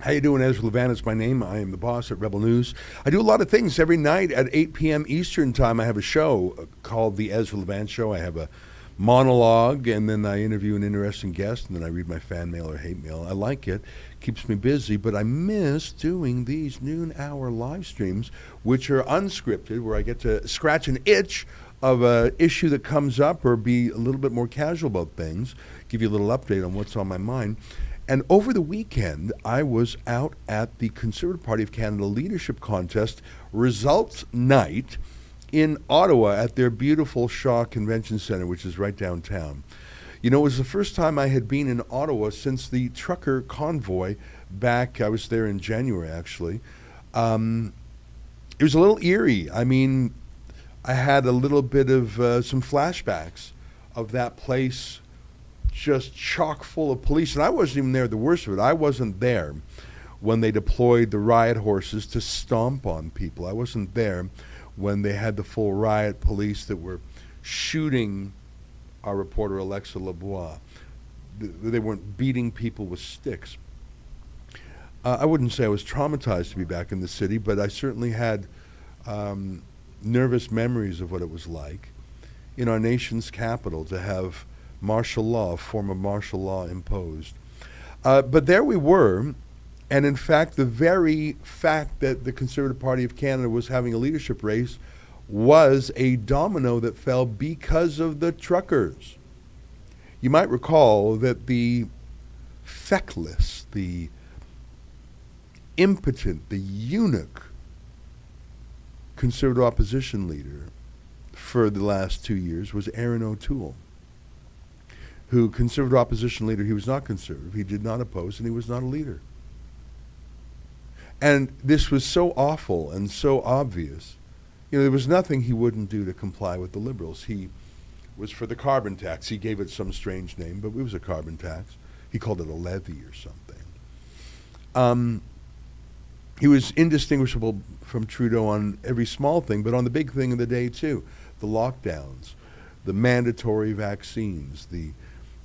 How you doing? Ezra Levant is my name. I am the boss at Rebel News. I do a lot of things every night at 8 p.m. Eastern Time. I have a show called The Ezra Levant Show. I have a monologue, and then I interview an interesting guest, and then I read my fan mail or hate mail. I like it. Keeps me busy, but I miss doing these noon-hour live streams, which are unscripted, where I get to scratch an itch of an issue that comes up or be a little bit more casual about things, give you a little update on what's on my mind. And over the weekend, I was out at the Conservative Party of Canada Leadership Contest results night in Ottawa at their beautiful Shaw Convention Centre, which is right downtown. You know, it was the first time I had been in Ottawa since the trucker convoy back, I was there in January actually. It was a little eerie. I mean, I had a little bit of some flashbacks of that place just chock full of police. And I wasn't even there, the worst of it. I wasn't there when they deployed the riot horses to stomp on people. I wasn't there when they had the full riot police that were shooting our reporter Alexa Lebois. They weren't beating people with sticks. I wouldn't say I was traumatized to be back in the city, but I certainly had nervous memories of what it was like in our nation's capital to have martial law, a form of martial law imposed. But there we were, and in fact, the very fact that the Conservative Party of Canada was having a leadership race was a domino that fell because of the truckers. You might recall that the feckless, the impotent, the eunuch Conservative opposition leader for the last 2 years was Erin O'Toole, who, Conservative opposition leader, he was not Conservative, he did not oppose, and he was not a leader. And this was so awful and so obvious. You know, there was nothing he wouldn't do to comply with the Liberals. He was for the carbon tax. He gave it some strange name, but it was a carbon tax. He called it a levy or something. He was indistinguishable from Trudeau on every small thing, but on the big thing of the day too, the lockdowns, the mandatory vaccines, the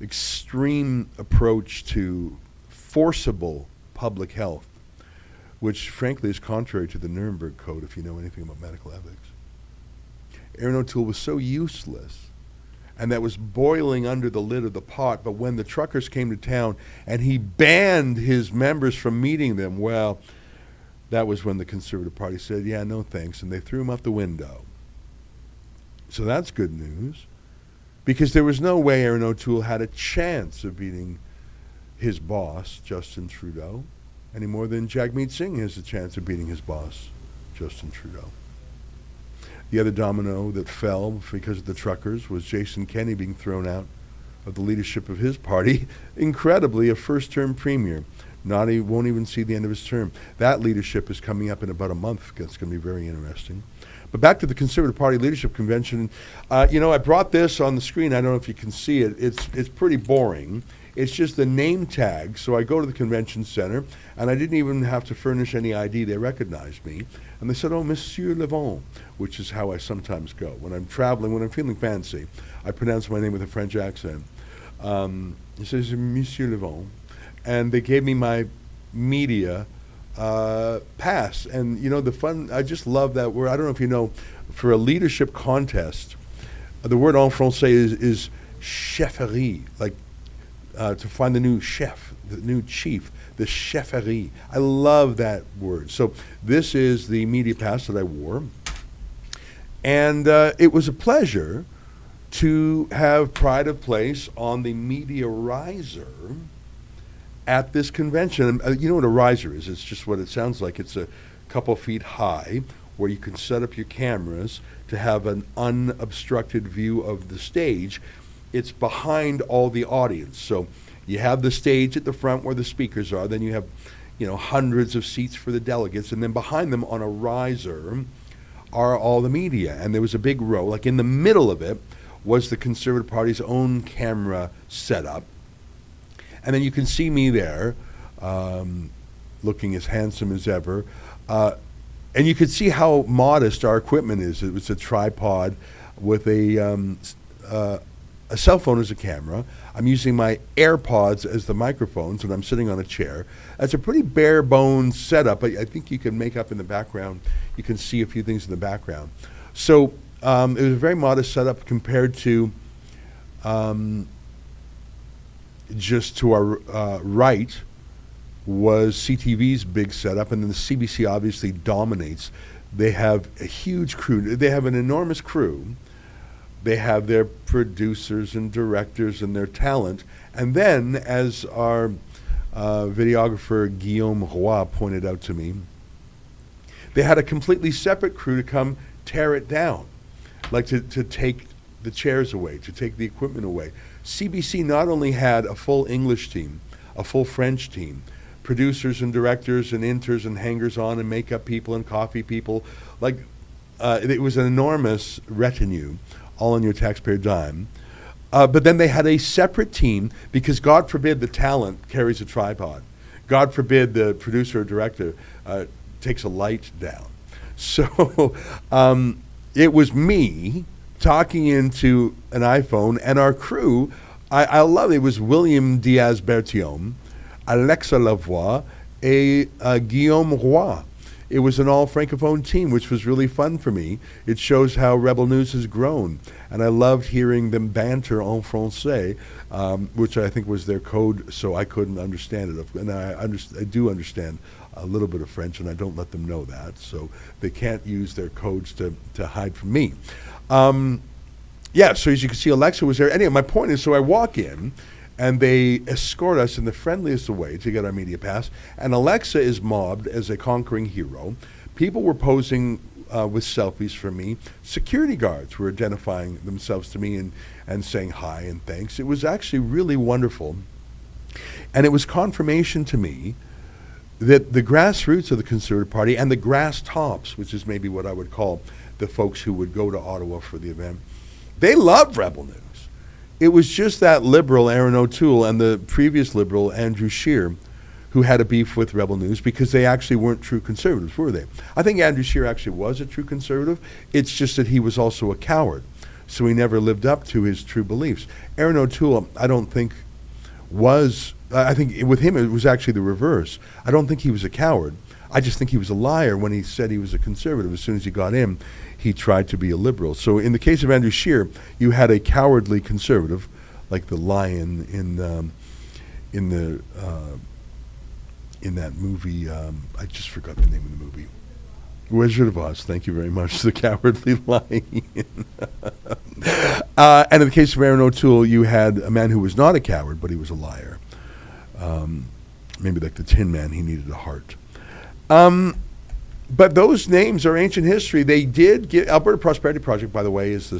extreme approach to forcible public health, which frankly is contrary to the Nuremberg Code if you know anything about medical ethics. Erin O'Toole was so useless, and that was boiling under the lid of the pot, but when the truckers came to town and he banned his members from meeting them, well, that was when the Conservative Party said, yeah, no thanks, and they threw him out the window. So that's good news, because there was no way Erin O'Toole had a chance of beating his boss, Justin Trudeau, any more than Jagmeet Singh has a chance of beating his boss, Justin Trudeau. The other domino that fell because of the truckers was Jason Kenney being thrown out of the leadership of his party. Incredibly, a first-term premier. He won't even see the end of his term. That leadership is coming up in about a month. It's going to be very interesting. But back to the Conservative Party Leadership Convention. You know, I brought this on the screen. I don't know if you can see it. It's pretty boring. It's just the name tag. So I go to the convention center, and I didn't even have to furnish any ID. They recognized me. And they said, oh, Monsieur Levant, which is how I sometimes go. When I'm traveling, when I'm feeling fancy, I pronounce my name with a French accent. He says, Monsieur Levant. And they gave me my media pass. And, you know, the fun, I just love that word. I don't know if you know, for a leadership contest, the word en français is chefferie, like to find the new chef, the new chief, the chefferie. I love that word. So this is the media pass that I wore. And it was a pleasure to have pride of place on the media riser at this convention. You know what a riser is? It's just what it sounds like. It's a couple feet high where you can set up your cameras to have an unobstructed view of the stage. It's behind all the audience. So you have the stage at the front where the speakers are. Then you have, you know, hundreds of seats for the delegates. And then behind them on a riser are all the media. And there was a big row. Like in the middle of it was the Conservative Party's own camera setup. And then you can see me there, looking as handsome as ever. And you could see how modest our equipment is. It was a tripod with a a cell phone as a camera. I'm using my AirPods as the microphones, and I'm sitting on a chair. That's a pretty bare bones setup. I think you can make up in the background. You can see a few things in the background. So it was a very modest setup compared to just to our right was CTV's big setup, and then the CBC obviously dominates. They have a huge crew. They have an enormous crew. They have their producers and directors and their talent. And then, as our videographer Guillaume Roy pointed out to me, they had a completely separate crew to come tear it down, like to take the chairs away, to take the equipment away. CBC not only had a full English team, a full French team, producers and directors and inters and hangers-on and makeup people and coffee people, like it was an enormous retinue, all on your taxpayer dime. But then they had a separate team because God forbid the talent carries a tripod. God forbid the producer or director takes a light down. So it was me talking into an iPhone, and our crew, I love it. It was William Diaz-Berthiaume, Alexa Lavoie, and Guillaume Roy. It was an all-Francophone team, which was really fun for me. It shows how Rebel News has grown. And I loved hearing them banter en français, which I think was their code, so I couldn't understand it. And I do understand a little bit of French, and I don't let them know that. So they can't use their codes to hide from me. Yeah, so as you can see, Alexa was there. Anyway, my point is, so I walk in, and they escort us in the friendliest of way to get our media pass. And Alexa is mobbed as a conquering hero. People were posing with selfies for me. Security guards were identifying themselves to me and saying hi and thanks. It was actually really wonderful. And it was confirmation to me that the grassroots of the Conservative Party and the grass tops, which is maybe what I would call the folks who would go to Ottawa for the event, they loved Rebel News. It was just that Liberal, Aaron O'Toole, and the previous Liberal, Andrew Scheer, who had a beef with Rebel News because they actually weren't true Conservatives, were they? I think Andrew Scheer actually was a true Conservative. It's just that he was also a coward, so he never lived up to his true beliefs. Aaron O'Toole, I don't think was, I think with him it was actually the reverse. I don't think he was a coward. I just think he was a liar when he said he was a Conservative. As soon as he got in, he tried to be a Liberal. So in the case of Andrew Scheer, you had a cowardly Conservative, like the lion in that movie. I just forgot the name of the movie. Wizard of Oz. Thank you very much. The cowardly lion. And in the case of Aaron O'Toole, you had a man who was not a coward, but he was a liar. Maybe like the Tin Man, he needed a heart. But those names are ancient history. They did get Alberta Prosperity Project, by the way, is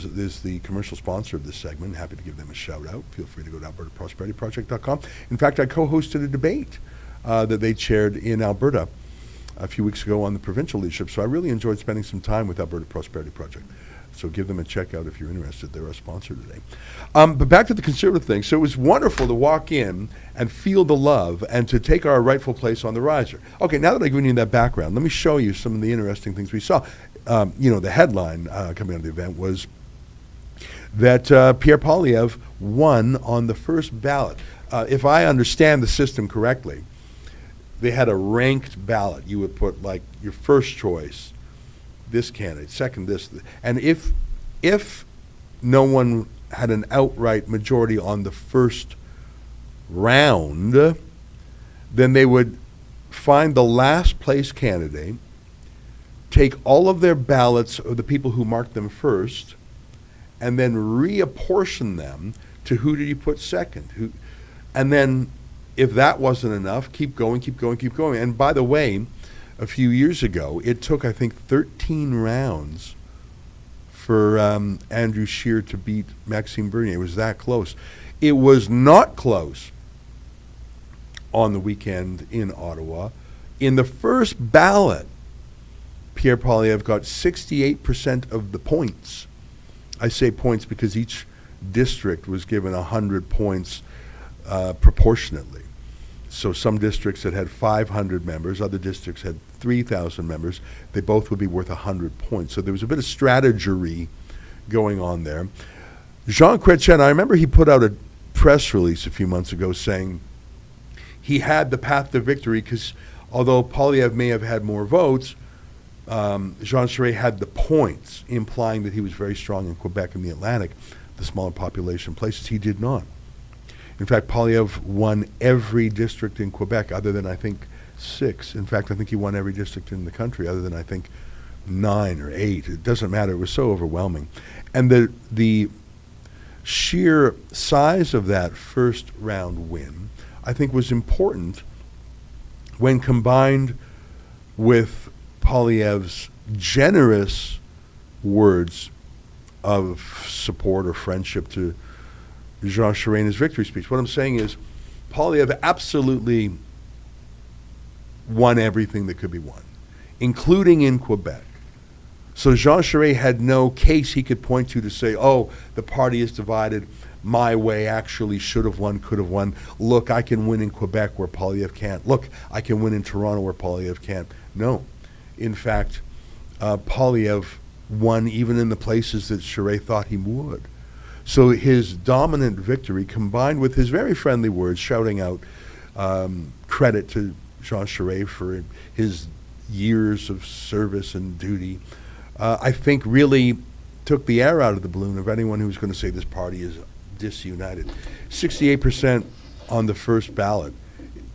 the commercial sponsor of this segment. Happy to give them a shout out. Feel free to go to albertaprosperityproject.com. In fact, I co-hosted a debate that they chaired in Alberta a few weeks ago on the provincial leadership. So I really enjoyed spending some time with Alberta Prosperity Project. So give them a check out if you're interested. They're our sponsor today. But back to the Conservative thing. So it was wonderful to walk in and feel the love and to take our rightful place on the riser. Okay, now that I've given you that background, let me show you some of the interesting things we saw. The headline coming out of the event was that Pierre Poilievre won on the first ballot. If I understand the system correctly, they had a ranked ballot. You would put like your first choice, this candidate, second this, and if no one had an outright majority on the first round, then they would find the last place candidate, take all of their ballots of the people who marked them first, and then reapportion them to who did you put second, and then if that wasn't enough, keep going. And by the way, a few years ago, it took, I think, 13 rounds for Andrew Scheer to beat Maxime Bernier. It was that close. It was not close on the weekend in Ottawa. In the first ballot, Pierre Poilievre got 68% of the points. I say points because each district was given 100 points proportionately. So some districts that had 500 members, other districts had 3,000 members. They both would be worth 100 points. So there was a bit of strategery going on there. Jean Chrétien, I remember he put out a press release a few months ago saying he had the path to victory because although Poilievre may have had more votes, Jean Charest had the points, implying that he was very strong in Quebec and the Atlantic, the smaller population places. He did not. In fact, Poilievre won every district in Quebec other than, I think, 6. In fact, I think he won every district in the country other than, I think, 9 or 8. It doesn't matter. It was so overwhelming. And the sheer size of that first round win, I think, was important when combined with Poilievre's generous words of support or friendship to Jean Charest in his victory speech. What I'm saying is Poilievre absolutely won everything that could be won, including in Quebec. So Jean Charest had no case he could point to say, oh, the party is divided, my way actually should have won, could have won. Look, I can win in Quebec where Poilievre can't. Look, I can win in Toronto where Poilievre can't. No. In fact, Poilievre won even in the places that Charest thought he would. So his dominant victory, combined with his very friendly words, shouting out credit to Jean Charest for his years of service and duty, I think really took the air out of the balloon of anyone who was going to say this party is disunited. 68% on the first ballot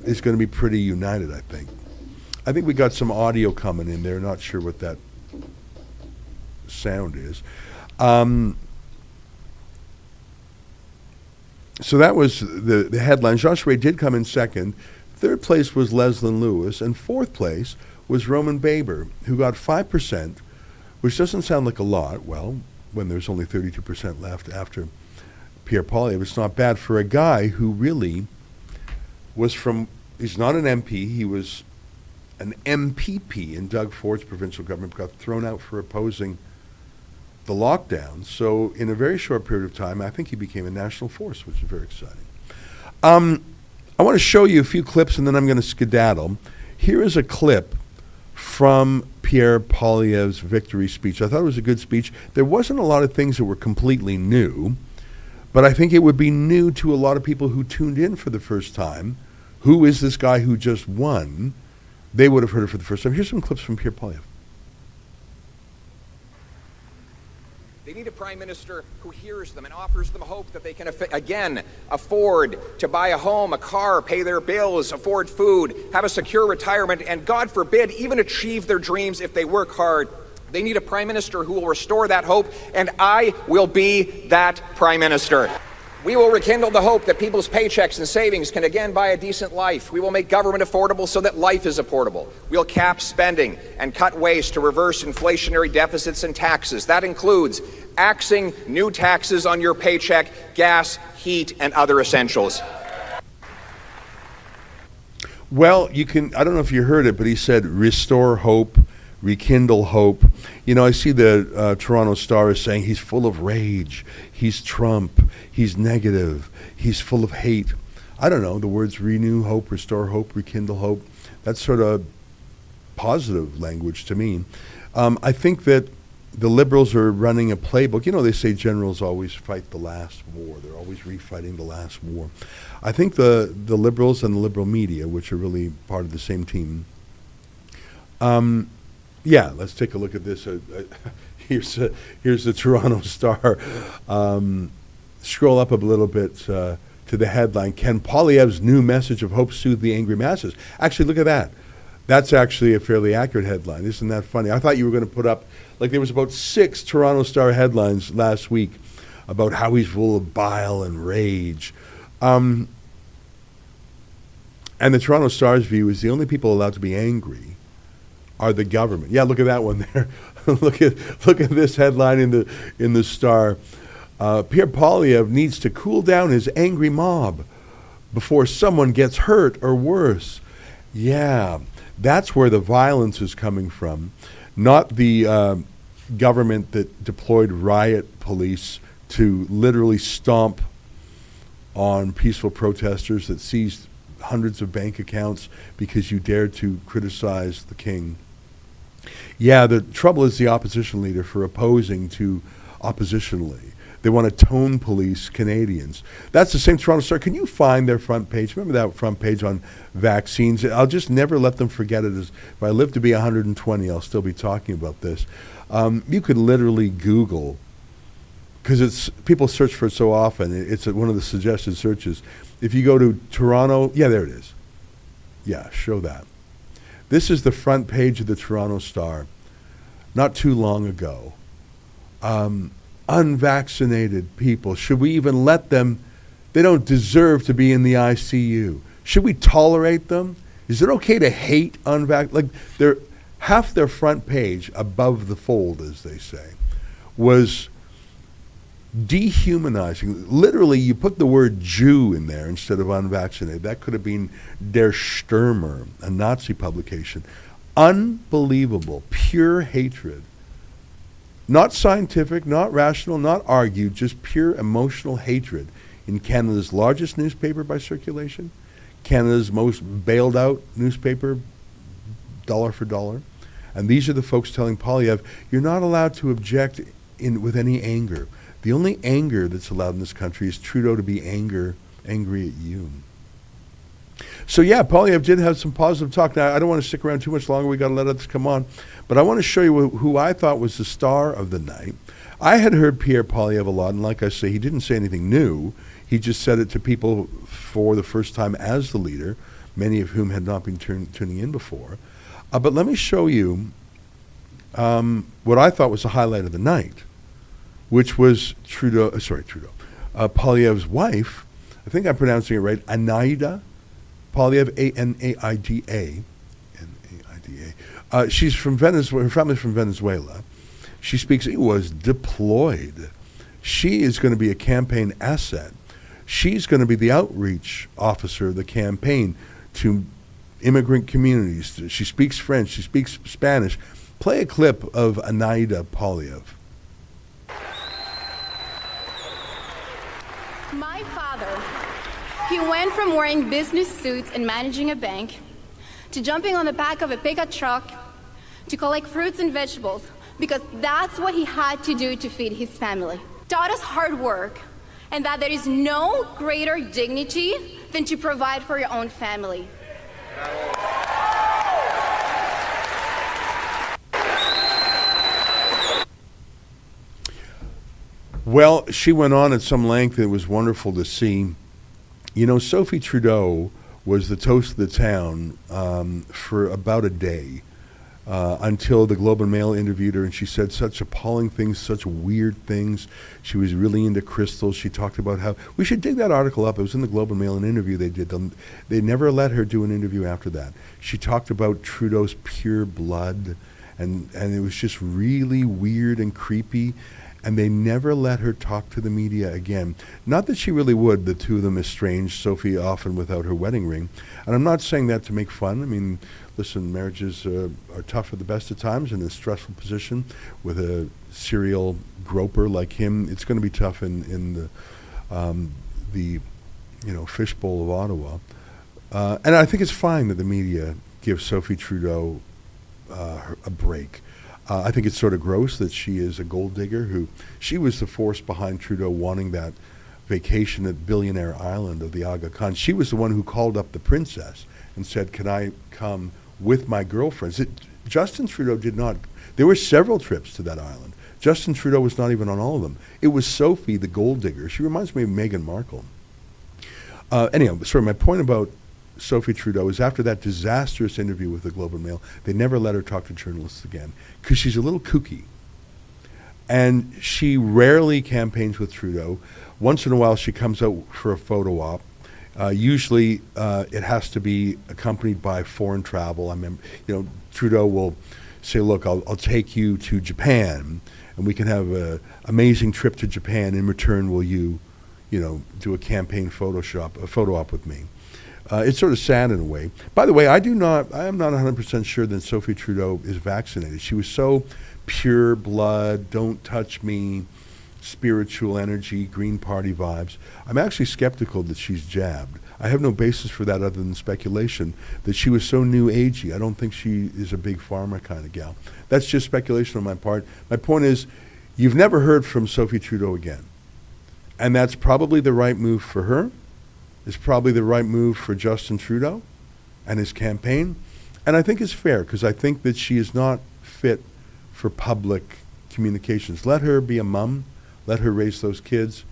is going to be pretty united, I think. I think we got some audio coming in there. Not sure what that sound is. So that was the headline. Jean Charest did come in second. Third place was Leslyn Lewis, and fourth place was Roman Baber, who got 5%, which doesn't sound like a lot. Well, when there's only 32% left after Pierre Poilievre, it's not bad for a guy who really was from, he's not an MP, he was an MPP in Doug Ford's provincial government, got thrown out for opposing the lockdown. So in a very short period of time, I think he became a national force, which is very exciting. I want to show you a few clips and then I'm going to skedaddle. Here is a clip from Pierre Poilievre's victory speech. I thought it was a good speech. There wasn't a lot of things that were completely new, but I think it would be new to a lot of people who tuned in for the first time. Who is this guy who just won? They would have heard it for the first time. Here's some clips from Pierre Poilievre. They need a prime minister who hears them and offers them hope that they can, again, afford to buy a home, a car, pay their bills, afford food, have a secure retirement, and God forbid, even achieve their dreams if they work hard. They need a prime minister who will restore that hope, and I will be that prime minister. We will rekindle the hope that people's paychecks and savings can again buy a decent life. We will make government affordable so that life is affordable. We'll cap spending and cut waste to reverse inflationary deficits and taxes. That includes axing new taxes on your paycheck, gas, heat, and other essentials. Well, you can, I don't know if you heard it, but he said restore hope, rekindle hope. You know, I see the Toronto Star is saying he's full of rage, he's Trump, he's negative, he's full of hate. I don't know, the words renew hope, restore hope, rekindle hope, that's sort of positive language to me. I think that the Liberals are running a playbook. You know, they say generals always fight the last war. They're always refighting the last war. I think the Liberals and the Liberal media, which are really part of the same team, yeah, let's take a look at this. Here's the Toronto Star. Scroll up a little bit to the headline. Can Poilievre's new message of hope soothe the angry masses? Actually, look at that. That's actually a fairly accurate headline. Isn't that funny? I thought you were going to put up, like there was about 6 Toronto Star headlines last week about how he's full of bile and rage. And the Toronto Star's view is the only people allowed to be angry are the government. Yeah, look at that one there. look at this headline in the Star. Pierre Poilievre needs to cool down his angry mob before someone gets hurt or worse. Yeah, that's where the violence is coming from, not the government that deployed riot police to literally stomp on peaceful protesters, that seized hundreds of bank accounts because you dared to criticize the king. Yeah, the trouble is the opposition leader for opposing to oppositionally. They want to tone police Canadians. That's the same Toronto Star. Can you find their front page? Remember that front page on vaccines? I'll just never let them forget it. If I live to be 120, I'll still be talking about this. You could literally Google, because people search for it so often. It's one of the suggested searches. If you go to Toronto, yeah, there it is. Yeah, show that. This is the front page of the Toronto Star not too long ago. Unvaccinated people, should we even let them? They don't deserve to be in the ICU. Should we tolerate them? Is it okay to hate like half their front page above the fold, as they say, was dehumanizing. Literally, you put the word Jew in there instead of unvaccinated. That could have been Der Stürmer, a Nazi publication. Unbelievable, pure hatred. Not scientific, not rational, not argued, just pure emotional hatred in Canada's largest newspaper by circulation, Canada's most bailed out newspaper, dollar for dollar. And these are the folks telling Poilievre, you're not allowed to object with any anger. The only anger that's allowed in this country is Trudeau to be angry at you. So yeah, Poilievre did have some positive talk. Now, I don't want to stick around too much longer. We got to let others come on. But I want to show you who I thought was the star of the night. I had heard Pierre Poilievre a lot, and like I say, he didn't say anything new. He just said it to people for the first time as the leader, many of whom had not been tuning in before. But let me show you what I thought was the highlight of the night, which was Poilievre's wife. I think I'm pronouncing it right, Anaida Poilievre, Anaida. She's from Venezuela. Her family's from Venezuela. She speaks. He was deployed. She is going to be a campaign asset. She's going to be the outreach officer of the campaign to immigrant communities. She speaks French. She speaks Spanish. Play a clip of Anaida Poilievre. My father, he went from wearing business suits and managing a bank to jumping on the back of a pickup truck to collect fruits and vegetables because that's what he had to do to feed his family. Taught us hard work and that there is no greater dignity than to provide for your own family. Well, she went on at some length. It was wonderful to see. You know, Sophie Trudeau was the toast of the town for about a day until the Globe and Mail interviewed her, and she said such appalling things, such weird things. She was really into crystals. She talked about how we should dig that article up. It was in the Globe and Mail, an interview they did. They never let her do an interview after that. She talked about Trudeau's pure blood, and it was just really weird and creepy. And they never let her talk to the media again. Not that she really would. The two of them estranged, Sophie often without her wedding ring. And I'm not saying that to make fun. I mean, listen, marriages are tough at the best of times in a stressful position with a serial groper like him. It's going to be tough in the fishbowl of Ottawa. And I think it's fine that the media give Sophie Trudeau a break. I think it's sort of gross that she is a gold digger she was the force behind Trudeau wanting that vacation at Billionaire Island of the Aga Khan. She was the one who called up the princess and said, can I come with my girlfriends? Justin Trudeau did not. There were several trips to that island. Justin Trudeau was not even on all of them. It was Sophie, the gold digger. She reminds me of Meghan Markle. Anyhow, sorry, my point about Sophie Trudeau is after that disastrous interview with the Globe and Mail, they never let her talk to journalists again because she's a little kooky. And she rarely campaigns with Trudeau. Once in a while she comes out for a photo op. Usually it has to be accompanied by foreign travel. I remember, Trudeau will say, look, I'll take you to Japan and we can have an amazing trip to Japan. In return, will you do a campaign photo op with me? It's sort of sad in a way. By the way, I am not 100% sure that Sophie Trudeau is vaccinated. She was so pure blood, don't touch me, spiritual energy, Green Party vibes. I'm actually skeptical that she's jabbed. I have no basis for that other than speculation that she was so new agey. I don't think she is a big pharma kind of gal. That's just speculation on my part. My point is, you've never heard from Sophie Trudeau again. And that's probably the right move for her. It's probably the right move for Justin Trudeau and his campaign. And I think it's fair, because I think that she is not fit for public communications. Let her be a mom. Let her raise those kids.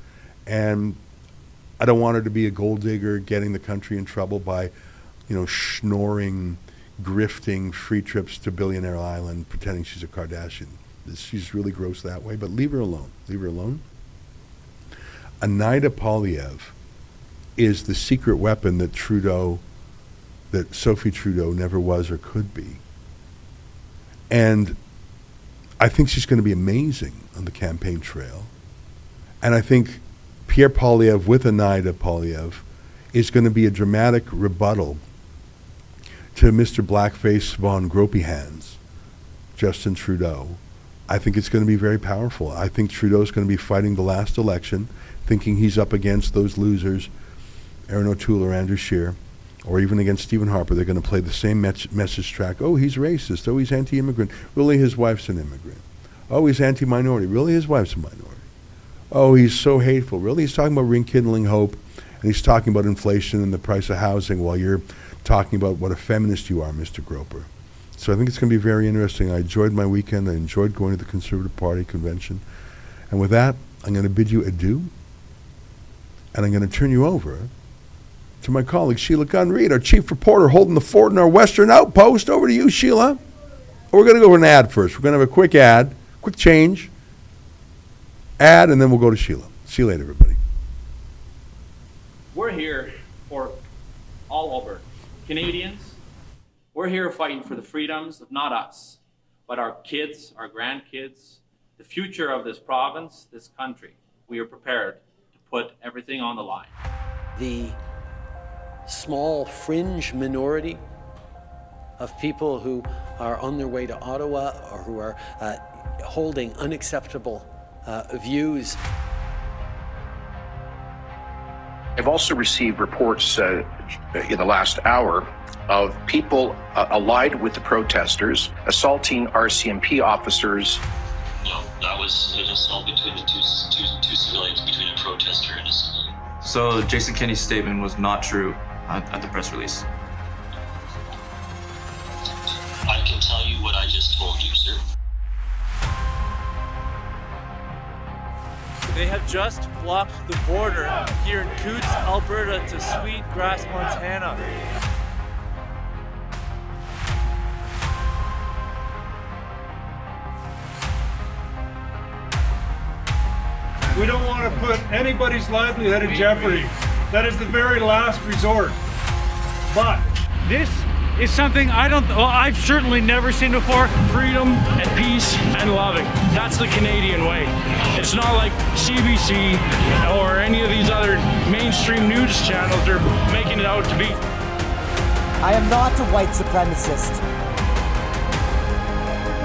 And I don't want her to be a gold digger getting the country in trouble by, schnoring, grifting free trips to Billionaire Island, pretending she's a Kardashian. She's really gross that way, but leave her alone. Leave her alone. Anaida Poilievre is the secret weapon that Sophie Trudeau never was or could be. And I think she's going to be amazing on the campaign trail. And I think Pierre Poilievre with Anaida Poilievre is going to be a dramatic rebuttal to Mr. Blackface Von Gropey Hands, Justin Trudeau. I think it's going to be very powerful. I think Trudeau's going to be fighting the last election, thinking he's up against those losers, Aaron O'Toole or Andrew Scheer, or even against Stephen Harper. They're going to play the same message track. Oh, he's racist. Oh, he's anti-immigrant. Really, his wife's an immigrant. Oh, he's anti-minority. Really, his wife's a minority. Oh, he's so hateful. Really, he's talking about rekindling hope, and he's talking about inflation and the price of housing while you're talking about what a feminist you are, Mr. Groper. So I think it's going to be very interesting. I enjoyed my weekend. I enjoyed going to the Conservative Party convention. And with that, I'm going to bid you adieu, and I'm going to turn you over to my colleague, Sheila Gunn Reid, our chief reporter holding the fort in our western outpost. Over to you, Sheila. We're going to go to an ad first. We're going to have a quick ad, quick change, ad, and then we'll go to Sheila. See you later, everybody. We're here for all Alberta Canadians. We're here fighting for the freedoms of not us, but our kids, our grandkids, the future of this province, this country. We are prepared to put everything on the line. The small fringe minority of people who are on their way to Ottawa or who are holding unacceptable views. I've also received reports in the last hour of people allied with the protesters assaulting RCMP officers. No, that was an assault between the two civilians, between a protester and a civilian. So Jason Kenney's statement was not true at the press release. I can tell you what I just told you, sir. They have just blocked the border here in Coutts, Alberta to Sweetgrass, Montana. We don't want to put anybody's livelihood in jeopardy. That is the very last resort. But This is something I've certainly never seen before. Freedom and peace and loving. That's the Canadian way. It's not like CBC or any of these other mainstream news channels are making it out to be. I am not a white supremacist.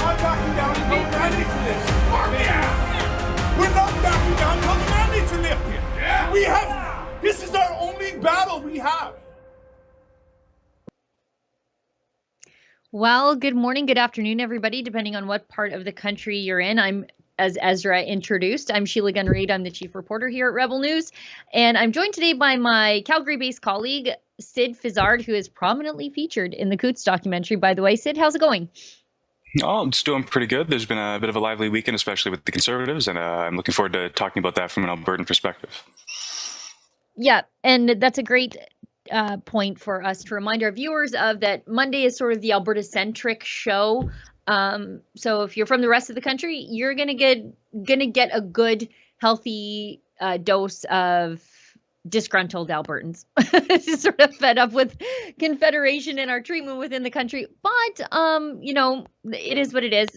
we're not backing down until the mandates are lifted. Yeah. We're not backing down until the mandates are lifted. Yeah. This is our only battle we have. Well, good morning, good afternoon, everybody, depending on what part of the country you're in. I'm, as Ezra introduced, I'm Sheila Gunn Reid. I'm the chief reporter here at Rebel News, and I'm joined today by my Calgary-based colleague, Sid Fizzard, who is prominently featured in the Coutts documentary, by the way. Sid, how's it going? Oh, it's doing pretty good. There's been a bit of a lively weekend, especially with the Conservatives, and I'm looking forward to talking about that from an Albertan perspective. Yeah, and that's a great point for us to remind our viewers of that. Monday is sort of the Alberta-centric show. So if you're from the rest of the country, you're gonna get a good, healthy dose of disgruntled Albertans, sort of fed up with Confederation and our treatment within the country. But you know, it is what it is.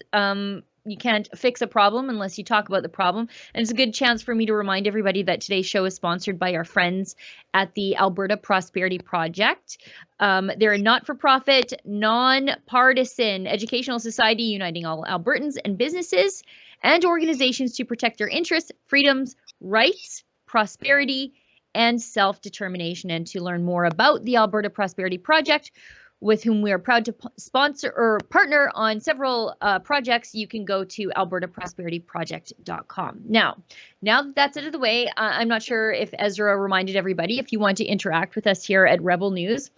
You can't fix a problem unless you talk about the problem. And it's a good chance for me to remind everybody that today's show is sponsored by our friends at the Alberta Prosperity Project. They're a not-for-profit, non-partisan educational society uniting all Albertans and businesses and organizations to protect their interests, freedoms, rights, prosperity, and self-determination. And to learn more about the Alberta Prosperity Project, with whom we are proud to sponsor or partner on several projects, you can go to albertaprosperityproject.com. Now that that's out of the way, I'm not sure if Ezra reminded everybody, if you want to interact with us here at Rebel News,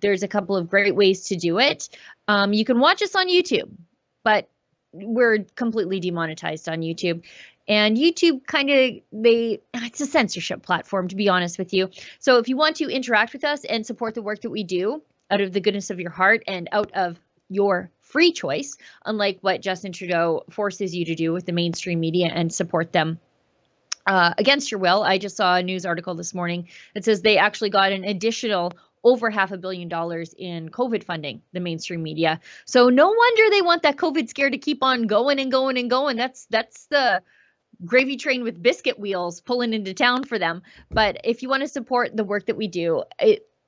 there's a couple of great ways to do it. You can watch us on YouTube, but we're completely demonetized on YouTube. And YouTube it's a censorship platform, to be honest with you. So if you want to interact with us and support the work that we do out of the goodness of your heart and out of your free choice, unlike what Justin Trudeau forces you to do with the mainstream media and support them against your will. I just saw a news article this morning that says they actually got an additional over $500 million in COVID funding, the mainstream media. So no wonder they want that COVID scare to keep on going and going and going. That's the gravy train with biscuit wheels pulling into town for them. But if you want to support the work that we do,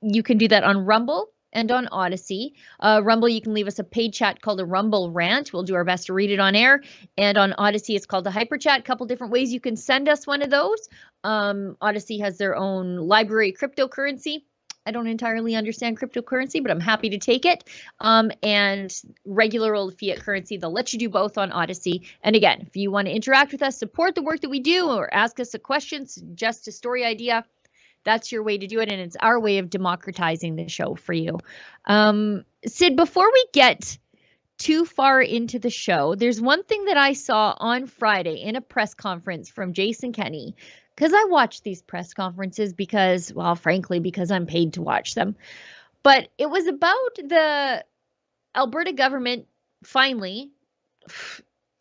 you can do that on Rumble and on Odyssey. Rumble, you can leave us a paid chat called a Rumble Rant. We'll do our best to read it on air. And on Odyssey, it's called a Hyper Chat. Couple different ways you can send us one of those. Odyssey has their own library cryptocurrency. I don't entirely understand cryptocurrency, but I'm happy to take it. And regular old fiat currency, they'll let you do both on Odyssey. And again, if you want to interact with us, support the work that we do, or ask us a question, suggest a story idea, that's your way to do it. And it's our way of democratizing the show for you. Sid, before we get too far into the show, there's one thing that I saw on Friday in a press conference from Jason Kenney, because I watch these press conferences because I'm paid to watch them. But it was about the Alberta government finally,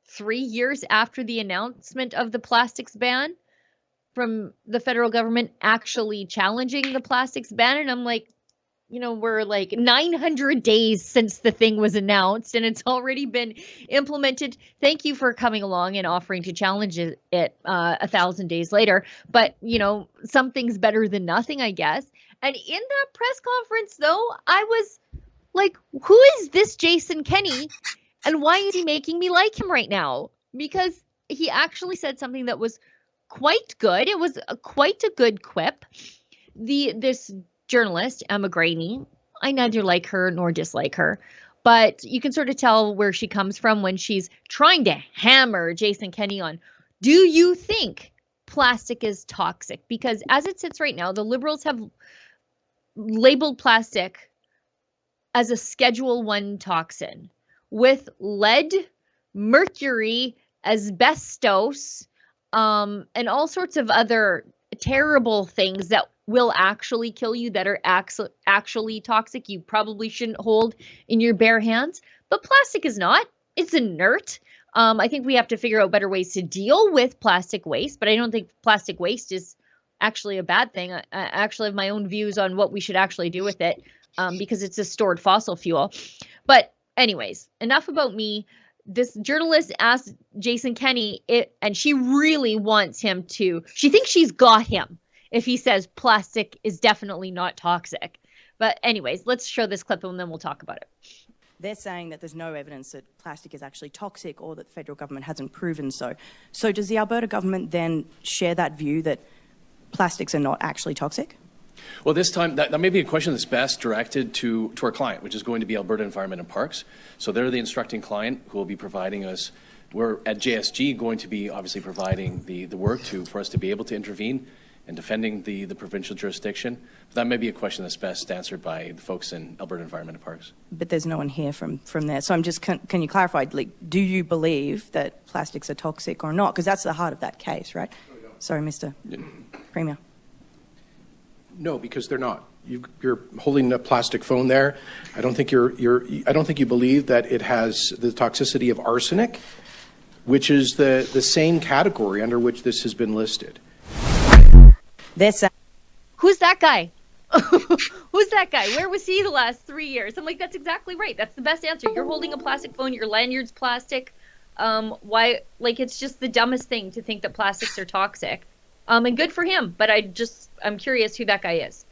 3 years after the announcement of the plastics ban, from the federal government actually challenging the plastics ban. And I'm like, we're like 900 days since the thing was announced and it's already been implemented. Thank you for coming along and offering to challenge it 1,000 days later. But, something's better than nothing, I guess. And in that press conference, though, I was like, who is this Jason Kenney and why is he making me like him right now? Because he actually said something that was quite good. It was quite a good quip. This journalist, Emma Graney, I neither like her nor dislike her, but you can sort of tell where she comes from when she's trying to hammer Jason Kenney on, do you think plastic is toxic? Because as it sits right now, the Liberals have labeled plastic as a Schedule 1 toxin with lead, mercury, asbestos, and all sorts of other terrible things that will actually kill you, that are actually toxic. You probably shouldn't hold in your bare hands. But plastic is not. It's inert. I think we have to figure out better ways to deal with plastic waste, but I don't think plastic waste is actually a bad thing. I actually have my own views on what we should actually do with it, because it's a stored fossil fuel. But anyways, enough about me. This journalist asked Jason Kenney, and she really wants him to, she thinks she's got him if he says plastic is definitely not toxic. But anyways, let's show this clip and then we'll talk about it. They're saying that there's no evidence that plastic is actually toxic or that the federal government hasn't proven so. So does the Alberta government then share that view that plastics are not actually toxic? Well, this time, that may be a question that's best directed to our client, which is going to be Alberta Environment and Parks. So they're the instructing client who will be providing us. We're at JSG going to be obviously providing the work for us to be able to intervene and defending the provincial jurisdiction. But that may be a question that's best answered by the folks in Alberta Environment and Parks. But there's no one here from there. So I'm just, can you clarify, do you believe that plastics are toxic or not? Because that's the heart of that case, right? Sorry, Mr. Premier. No, because they're not. You're holding a plastic phone there. I don't think I don't think you believe that it has the toxicity of arsenic, which is the same category under which this has been listed. Who's that guy? Who's that guy? Where was he the last 3 years? I'm like, that's exactly right. That's the best answer. You're holding a plastic phone. Your lanyard's plastic. Why? Like, it's just the dumbest thing to think that plastics are toxic. And good for him. But I'm curious who that guy is.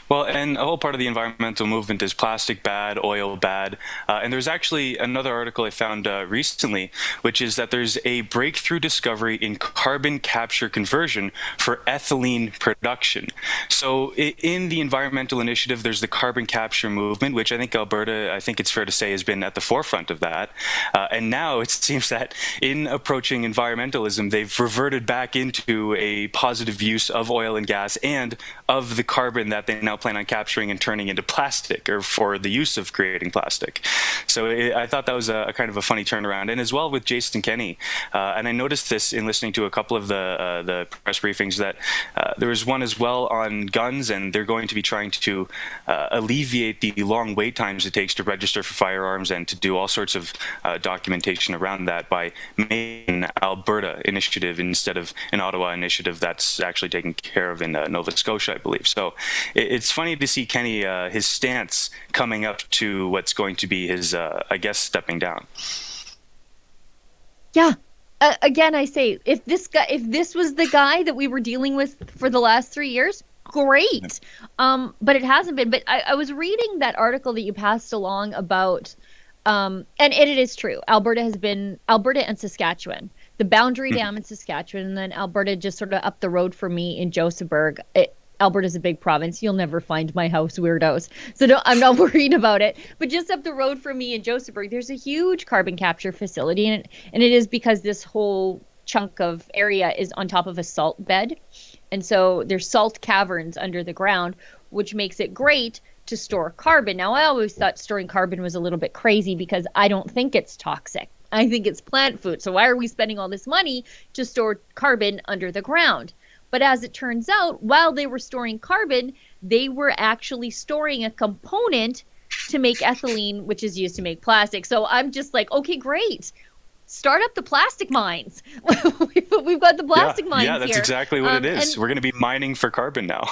Well, and a whole part of the environmental movement is plastic bad, oil bad. And there's actually another article I found recently, which is that there's a breakthrough discovery in carbon capture conversion for ethylene production. So in the environmental initiative, there's the carbon capture movement, which I think Alberta, I think it's fair to say, has been at the forefront of that. And now it seems that in approaching environmentalism, they've reverted back into a positive use of oil and gas and of the carbon that they now plan on capturing and turning into plastic, or for the use of creating plastic. So I thought that was a kind of a funny turnaround. And as well with Jason Kenney, and I noticed this in listening to a couple of the press briefings, that there was one as well on guns, and they're going to be trying to alleviate the long wait times it takes to register for firearms and to do all sorts of documentation around that by making an Alberta initiative instead of an Ottawa initiative that's actually taken care of in Nova Scotia, I believe. So it's funny to see Kenney, his stance coming up to what's going to be his, I guess, stepping down. Yeah. Again, I say, if this was the guy that we were dealing with for the last 3 years, great. But it hasn't been. But I was reading that article that you passed along about, and it is true. Alberta and Saskatchewan, the boundary dam in Saskatchewan, and then Alberta just sort of up the road from me in Josephburg. Alberta's a big province. You'll never find my house, weirdos. So I'm not worried about it. But just up the road from me in Josephburg, there's a huge carbon capture facility. And it is because this whole chunk of area is on top of a salt bed. And so there's salt caverns under the ground, which makes it great to store carbon. Now, I always thought storing carbon was a little bit crazy because I don't think it's toxic. I think it's plant food. So why are we spending all this money to store carbon under the ground? But as it turns out, while they were storing carbon, they were actually storing a component to make ethylene, which is used to make plastic. So I'm just like, okay, great. Start up the plastic mines. We've got the plastic mines here. Yeah, that's exactly what it is. We're going to be mining for carbon now.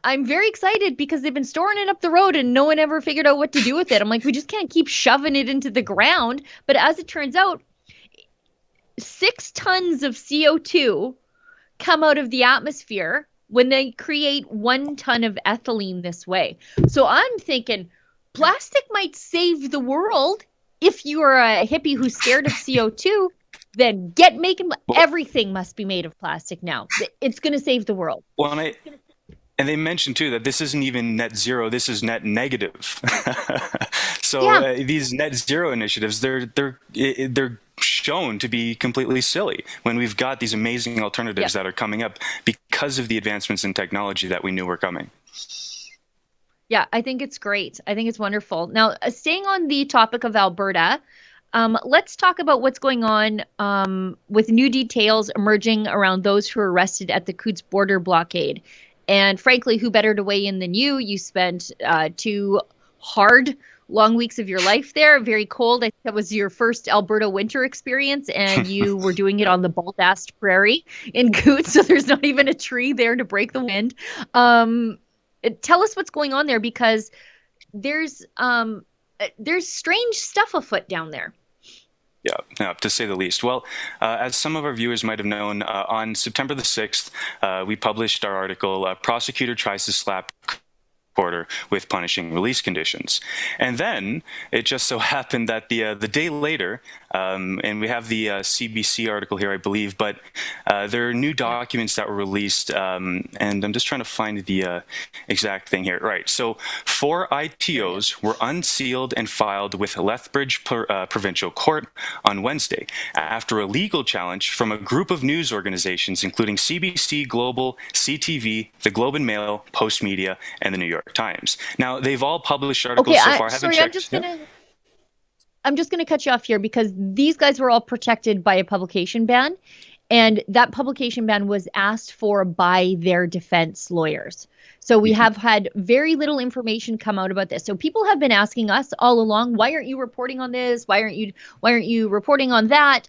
I'm very excited because they've been storing it up the road and no one ever figured out what to do with it. I'm like, we just can't keep shoving it into the ground. But as it turns out, 6 tons of CO2 come out of the atmosphere when they create 1 ton of ethylene this way. So I'm thinking plastic might save the world. If you are a hippie who's scared of CO2, then everything must be made of plastic now. It's going to save the world. Well, and they mentioned too that this isn't even net zero, this is net negative. So these net zero initiatives, they're shown to be completely silly when we've got these amazing alternatives that are coming up because of the advancements in technology that we knew were coming. Yeah, I think it's great. I think it's wonderful. Now, staying on the topic of Alberta, let's talk about what's going on with new details emerging around those who were arrested at the Coutts border blockade. And frankly, who better to weigh in than you? You spent 2 hard, long weeks of your life there, very cold. I think that was your first Alberta winter experience, and you were doing it on the Baldast Prairie in Coutts, so there's not even a tree there to break the wind. Tell us what's going on there, because there's strange stuff afoot down there. Yeah, to say the least. Well, as some of our viewers might have known, on September the 6th, we published our article, Prosecutor Tries to Slap Reporter with Punishing Release Conditions. And then it just so happened that the day later, and we have the CBC article here, I believe, but there are new documents that were released, and I'm just trying to find the exact thing here. Right, so 4 ITOs were unsealed and filed with Lethbridge Provincial Court on Wednesday after a legal challenge from a group of news organizations, including CBC Global, CTV, The Globe and Mail, Post Media, and The New York Times. Now, they've all published articles so far. I'm just going to cut you off here, because these guys were all protected by a publication ban, and that publication ban was asked for by their defense lawyers. So we have had very little information come out about this. So people have been asking us all along, why aren't you reporting on this? Why aren't you reporting on that?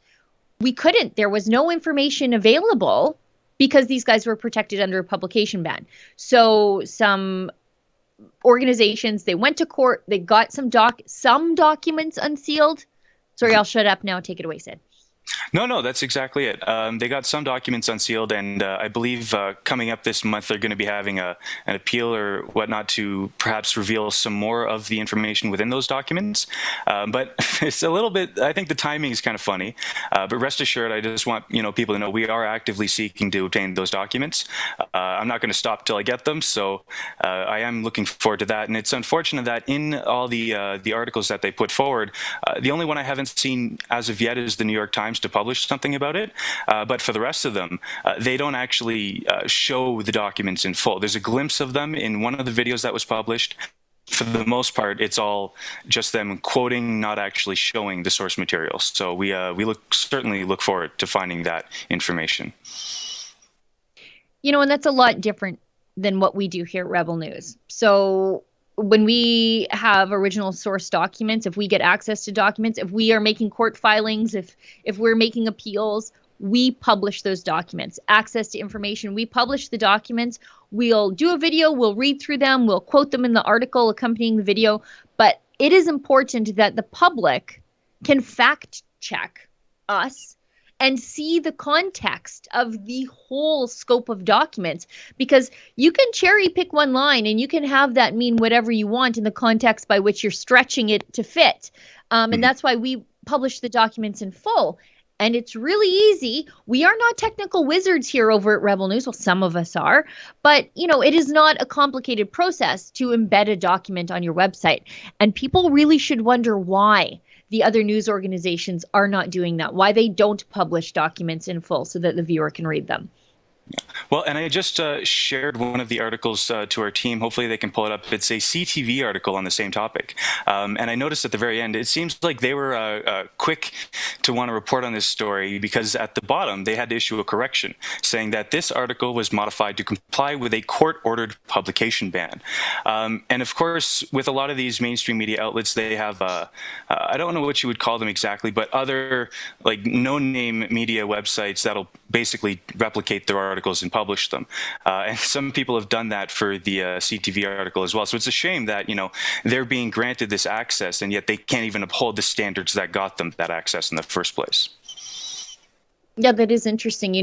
We couldn't. There was no information available because these guys were protected under a publication ban. So some organizations, they went to court, they got some documents unsealed. Sorry, I'll shut up now. Take it away, Sid. No, that's exactly it. They got some documents unsealed, and I believe coming up this month they're going to be having an appeal or whatnot to perhaps reveal some more of the information within those documents. But it's a little bit, I think the timing is kind of funny. But rest assured, I just want people to know we are actively seeking to obtain those documents. I'm not going to stop till I get them, so I am looking forward to that. And it's unfortunate that in all the articles that they put forward, the only one I haven't seen as of yet is the New York Times to publish something about it. But for the rest of them, they don't actually show the documents in full. There's a glimpse of them in one of the videos that was published. For the most part, it's all just them quoting, not actually showing the source material. So we certainly look forward to finding that information. And that's a lot different than what we do here at Rebel News. So when we have original source documents, if we get access to documents, if we are making court filings, if we're making appeals, we publish those documents. Access to information, we publish the documents. We'll do a video, we'll read through them, we'll quote them in the article accompanying the video. But it is important that the public can fact check us and see the context of the whole scope of documents, because you can cherry pick one line and you can have that mean whatever you want in the context by which you're stretching it to fit. And that's why we publish the documents in full. And it's really easy. We are not technical wizards here over at Rebel News. Well, some of us are. But, it is not a complicated process to embed a document on your website. And people really should wonder why the other news organizations are not doing that, why they don't publish documents in full so that the viewer can read them. Well, and I just shared one of the articles to our team. Hopefully they can pull it up. It's a CTV article on the same topic. And I noticed at the very end, it seems like they were quick to want to report on this story because at the bottom, they had to issue a correction saying that this article was modified to comply with a court-ordered publication ban. And of course, with a lot of these mainstream media outlets, they have, I don't know what you would call them exactly, but other like no-name media websites that'll basically replicate their articles and publish them. And some people have done that for the CTV article as well. So it's a shame that, they're being granted this access and yet they can't even uphold the standards that got them that access in the first place. Yeah, that is interesting.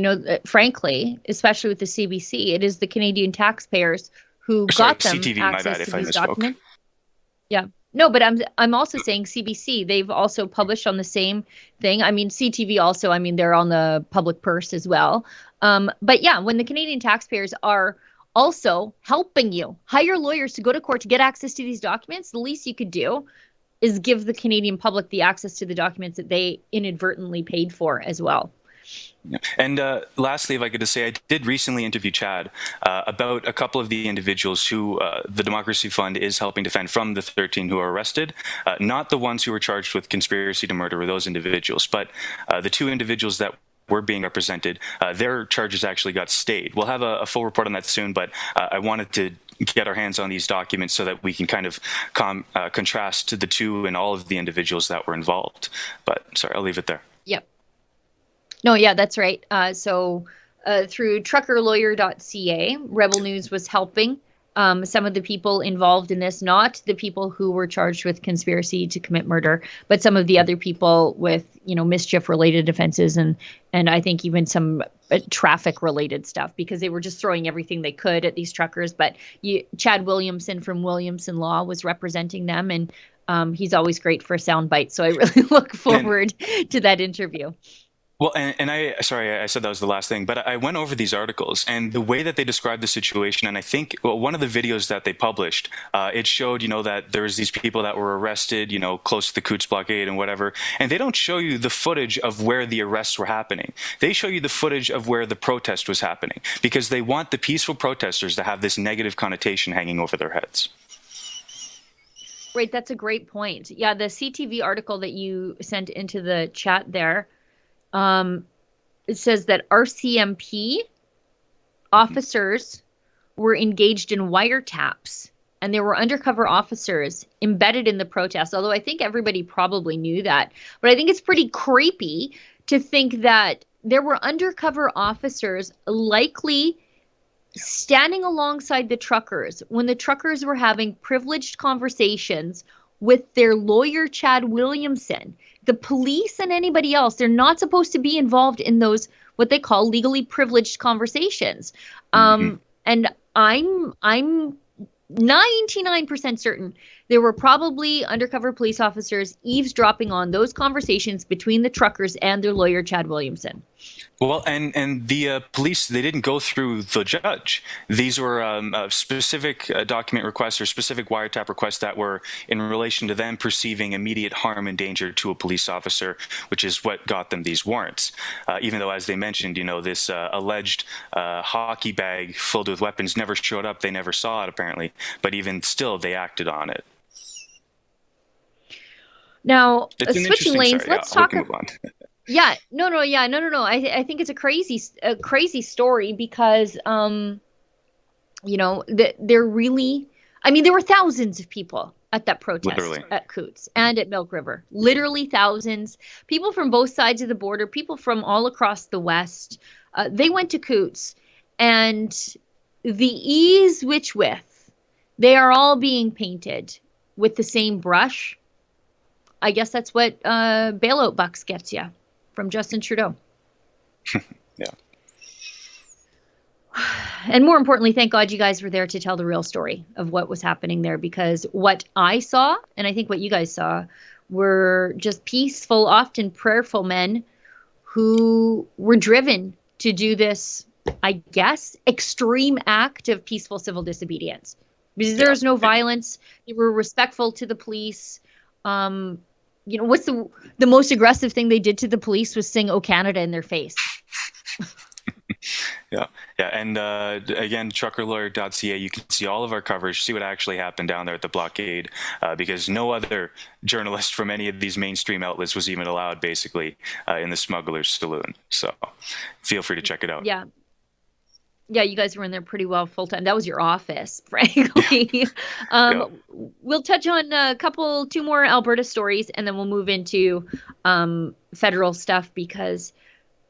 Frankly, especially with the CBC, it is the Canadian taxpayers who got them CTV, access to these documents. Yeah. No, but I'm also saying CBC, they've also published on the same thing. I mean, CTV also, they're on the public purse as well. But yeah, when the Canadian taxpayers are also helping you hire lawyers to go to court to get access to these documents, the least you could do is give the Canadian public the access to the documents that they inadvertently paid for as well. Yeah. And lastly, if I could just say, I did recently interview Chad about a couple of the individuals who the Democracy Fund is helping defend from the 13 who are arrested. Not the ones who were charged with conspiracy to murder were those individuals, but the two individuals that were being represented, their charges actually got stayed. We'll have a full report on that soon, but I wanted to get our hands on these documents so that we can kind of contrast to the two and all of the individuals that were involved. But sorry, I'll leave it there. Yep. No, yeah, that's right. So through truckerlawyer.ca, Rebel News was helping some of the people involved in this, not the people who were charged with conspiracy to commit murder, but some of the other people with, mischief-related offenses and I think even some traffic-related stuff, because they were just throwing everything they could at these truckers. But Chad Williamson from Williamson Law was representing them, and he's always great for a soundbite. So I really look forward to that interview. Well, and I said that was the last thing, but I went over these articles and the way that they described the situation, and I think one of the videos that they published, it showed, that there's these people that were arrested, close to the Coutts blockade and whatever, and they don't show you the footage of where the arrests were happening. They show you the footage of where the protest was happening because they want the peaceful protesters to have this negative connotation hanging over their heads. Right, that's a great point. Yeah, the CTV article that you sent into the chat there, it says that RCMP officers were engaged in wiretaps and there were undercover officers embedded in the protest, although I think everybody probably knew that. But I think it's pretty creepy to think that there were undercover officers likely standing alongside the truckers when the truckers were having privileged conversations with their lawyer, Chad Williamson. The police and anybody else, they're not supposed to be involved in those, what they call legally privileged conversations. And I'm 99% certain there were probably undercover police officers eavesdropping on those conversations between the truckers and their lawyer, Chad Williamson. Well, and the police, they didn't go through the judge. These were specific document requests or specific wiretap requests that were in relation to them perceiving immediate harm and danger to a police officer, which is what got them these warrants. Even though, as they mentioned, this alleged hockey bag filled with weapons never showed up. They never saw it, apparently. But even still, they acted on it. Now, switching lanes, let's talk. Yeah, no. I think it's a crazy story because, they're really, there were thousands of people at that protest at Coutts and at Milk River. Literally thousands. People from both sides of the border, people from all across the West. They went to Coutts, and the ease with they are all being painted with the same brush. I guess that's what bailout bucks gets you from Justin Trudeau. Yeah. And more importantly, thank God you guys were there to tell the real story of what was happening there, because what I saw, and I think what you guys saw, were just peaceful, often prayerful men who were driven to do this, I guess, extreme act of peaceful civil disobedience. Because there was no violence. They were respectful to the police. What's the most aggressive thing they did to the police was sing "O Canada" in their face. Yeah. And again, truckerlawyer.ca, you can see all of our coverage, see what actually happened down there at the blockade, because no other journalist from any of these mainstream outlets was even allowed, basically, in the Smuggler's Saloon. So feel free to check it out. Yeah. Yeah, you guys were in there pretty well full time. That was your office, frankly. We'll touch on two more Alberta stories, and then we'll move into federal stuff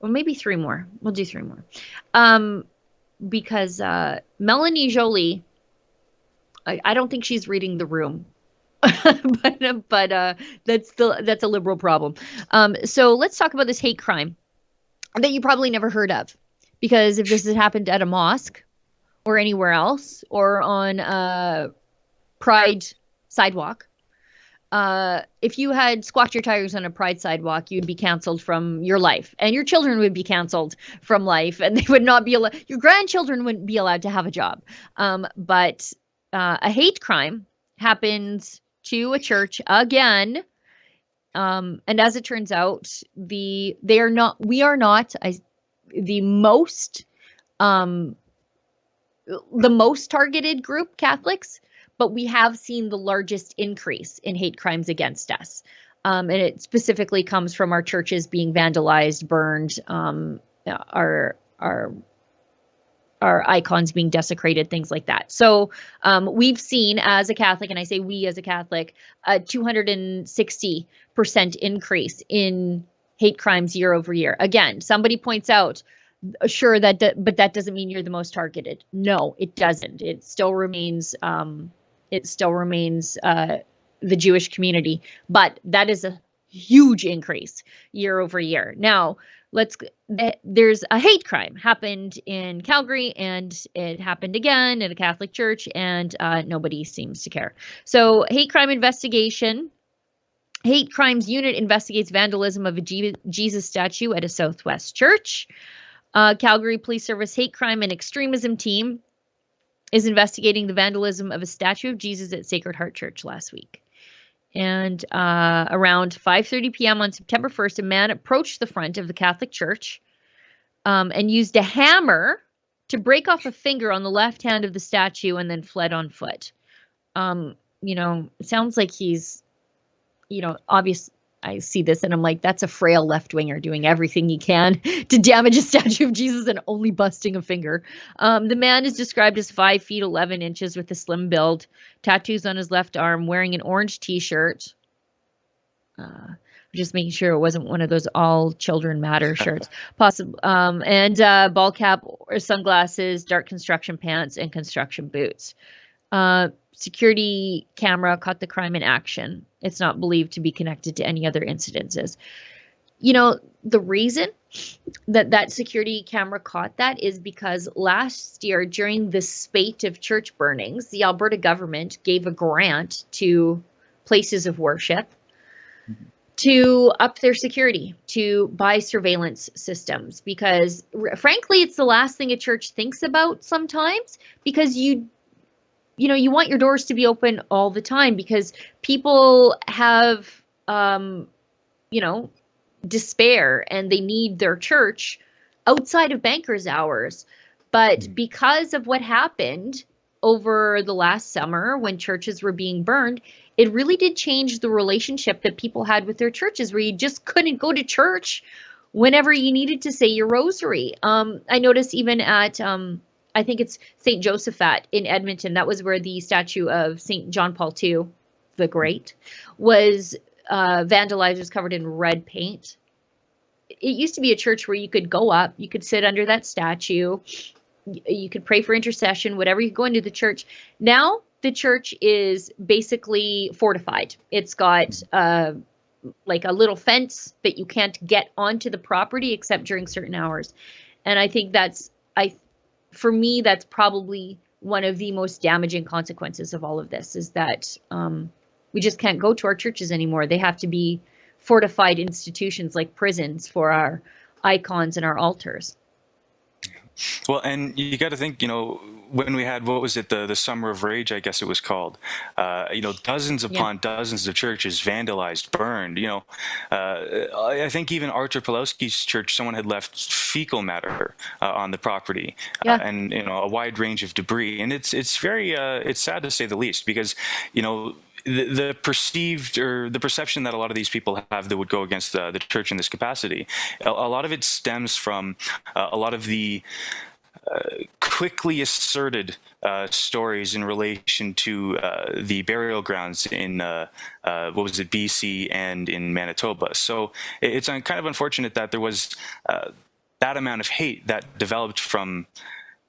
maybe three more. We'll do three more. Because Melanie Joly, I don't think she's reading the room. but that's a Liberal problem. So let's talk about this hate crime that you probably never heard of. Because if this had happened at a mosque or anywhere else or on a Pride sidewalk, if you had squawked your tires on a Pride sidewalk, you'd be canceled from your life, and your children would be canceled from life, and they would not be allowed. Your grandchildren wouldn't be allowed to have a job. But a hate crime happened to a church again. And as it turns out, we are not the most targeted group, Catholics, but we have seen the largest increase in hate crimes against us. And it specifically comes from our churches being vandalized, burned, our icons being desecrated, things like that. So we've seen, as a Catholic, and I say we as a Catholic, a 260% increase in hate crimes year over year. Again, somebody points out, sure, but that doesn't mean you're the most targeted. No, it doesn't. It still remains the Jewish community, but that is a huge increase year over year. Now, there's a hate crime happened in Calgary, and it happened again in a Catholic church, and nobody seems to care. So hate crimes unit investigates vandalism of a Jesus statue at a Southwest church. Calgary Police Service hate crime and extremism team is investigating the vandalism of a statue of Jesus at Sacred Heart Church last week. And around 5:30 p.m. on September 1st, a man approached the front of the Catholic church and used a hammer to break off a finger on the left hand of the statue and then fled on foot. It sounds like he's, obvious. I see this and I'm like, that's a frail left-winger doing everything he can to damage a statue of Jesus and only busting a finger. The man is described as 5 feet 11 inches with a slim build, tattoos on his left arm, wearing an orange t-shirt. Just making sure it wasn't one of those all children matter shirts. Possible. And ball cap or sunglasses, dark construction pants, and construction boots. security camera caught the crime in action. It's not believed to be connected to any other incidences. You know, the reason that security camera caught that is because last year, during the spate of church burnings, the Alberta government gave a grant to places of worship to up their security, to buy surveillance systems, because frankly, it's the last thing a church thinks about sometimes, because you want your doors to be open all the time, because people have, despair and they need their church outside of bankers' hours. But because of what happened over the last summer when churches were being burned, it really did change the relationship that people had with their churches, where you just couldn't go to church whenever you needed to say your rosary. I noticed even at, I think it's St. Josephat in Edmonton, that was where the statue of St. John Paul II, the Great, was vandalized, was covered in red paint. It used to be a church where you could go up, you could sit under that statue, you could pray for intercession, whatever, you go into the church. Now the church is basically fortified. It's got like a little fence that you can't get onto the property except during certain hours. And I think for me, that's probably one of the most damaging consequences of all of this, is that we just can't go to our churches anymore. They have to be fortified institutions like prisons for our icons and our altars. Well, and you got to think, when we had, what was it, the Summer of Rage, I guess it was called, dozens upon dozens of churches vandalized, burned, I think even Archer Pulowski's church, someone had left fecal matter on the property, and, a wide range of debris. And it's very, it's sad to say the least, because, the perceived, or the perception that a lot of these people have that would go against the church in this capacity, a lot of it stems from a lot of the quickly asserted stories in relation to the burial grounds in BC and in Manitoba. So it's kind of unfortunate that there was that amount of hate that developed from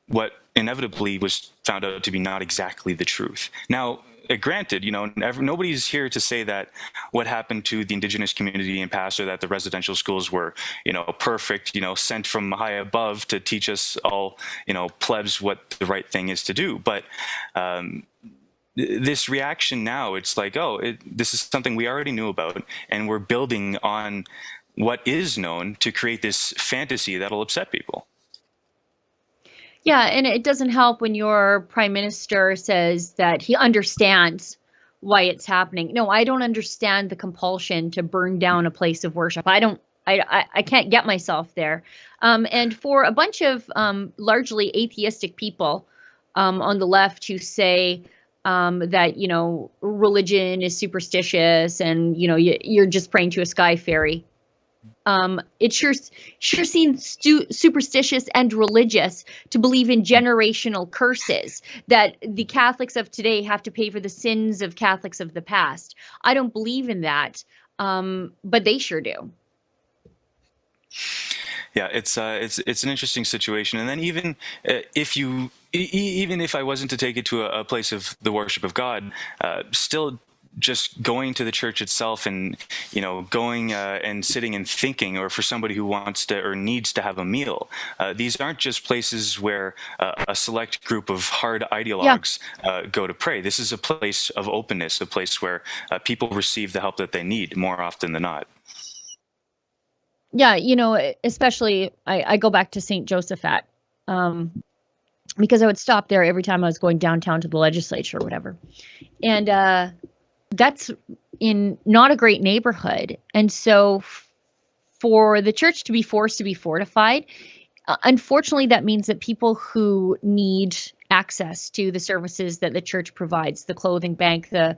what inevitably was found out to be not exactly the truth. Now, granted, nobody's here to say that what happened to the Indigenous community in past, or that the residential schools were, perfect, sent from high above to teach us all, plebs what the right thing is to do. But this reaction now, it's like, this is something we already knew about, and we're building on what is known to create this fantasy that'll upset people. Yeah, and it doesn't help when your prime minister says that he understands why it's happening. No, I don't understand the compulsion to burn down a place of worship. I can't get myself there. And for a bunch of largely atheistic people on the left who say that, religion is superstitious and, you're just praying to a sky fairy. It sure seems superstitious and religious to believe in generational curses, that the Catholics of today have to pay for the sins of Catholics of the past. I don't believe in that, but they sure do. Yeah, it's an interesting situation. And then even if I wasn't to take it to a place of the worship of God, still just going to the church itself and, going and sitting and thinking, or for somebody who wants to or needs to have a meal, these aren't just places where a select group of hard ideologues go to pray. This is a place of openness, a place where people receive the help that they need more often than not. Yeah, especially I go back to St. Josephat, because I would stop there every time I was going downtown to the legislature or whatever. And that's in not a great neighborhood. And so for the church to be forced to be fortified, unfortunately, that means that people who need access to the services that the church provides, the clothing bank, the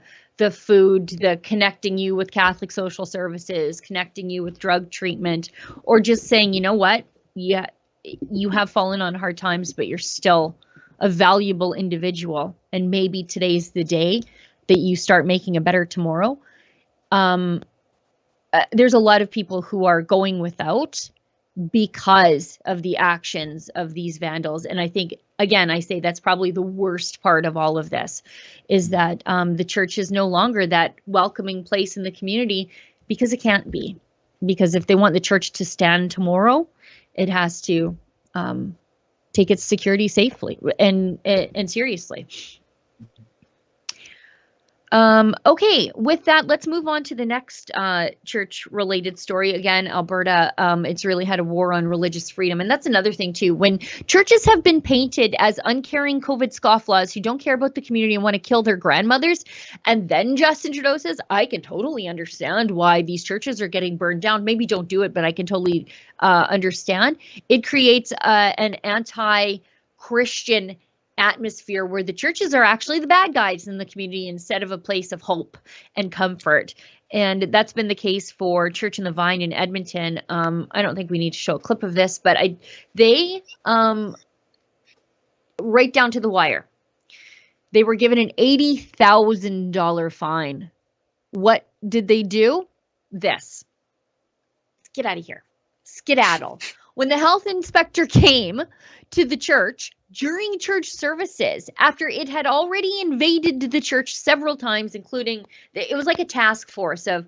food, the connecting you with Catholic social services, connecting you with drug treatment, or just saying, you know what, you have fallen on hard times, but you're still a valuable individual. And maybe today's the day that you start making a better tomorrow. There's a lot of people who are going without because of the actions of these vandals. And I think, again, I say that's probably the worst part of all of this, is that the church is no longer that welcoming place in the community, because it can't be. Because if they want the church to stand tomorrow, it has to take its security safely and seriously. Okay, with that, let's move on to the next church-related story. Again, Alberta, it's really had a war on religious freedom. And that's another thing, too. When churches have been painted as uncaring COVID scofflaws who don't care about the community and want to kill their grandmothers, and then Justin Trudeau says, I can totally understand why these churches are getting burned down. Maybe don't do it, but I can totally understand. It creates an anti-Christian atmosphere where the churches are actually the bad guys in the community instead of a place of hope and comfort. And that's been the case for Church in the Vine in Edmonton. I don't think we need to show a clip of this, but they right down to the wire, they were given an $80,000 fine. What did they do? This. Get out of here. Skedaddle. When the health inspector came to the church during church services, after it had already invaded the church several times, including, it was like a task force of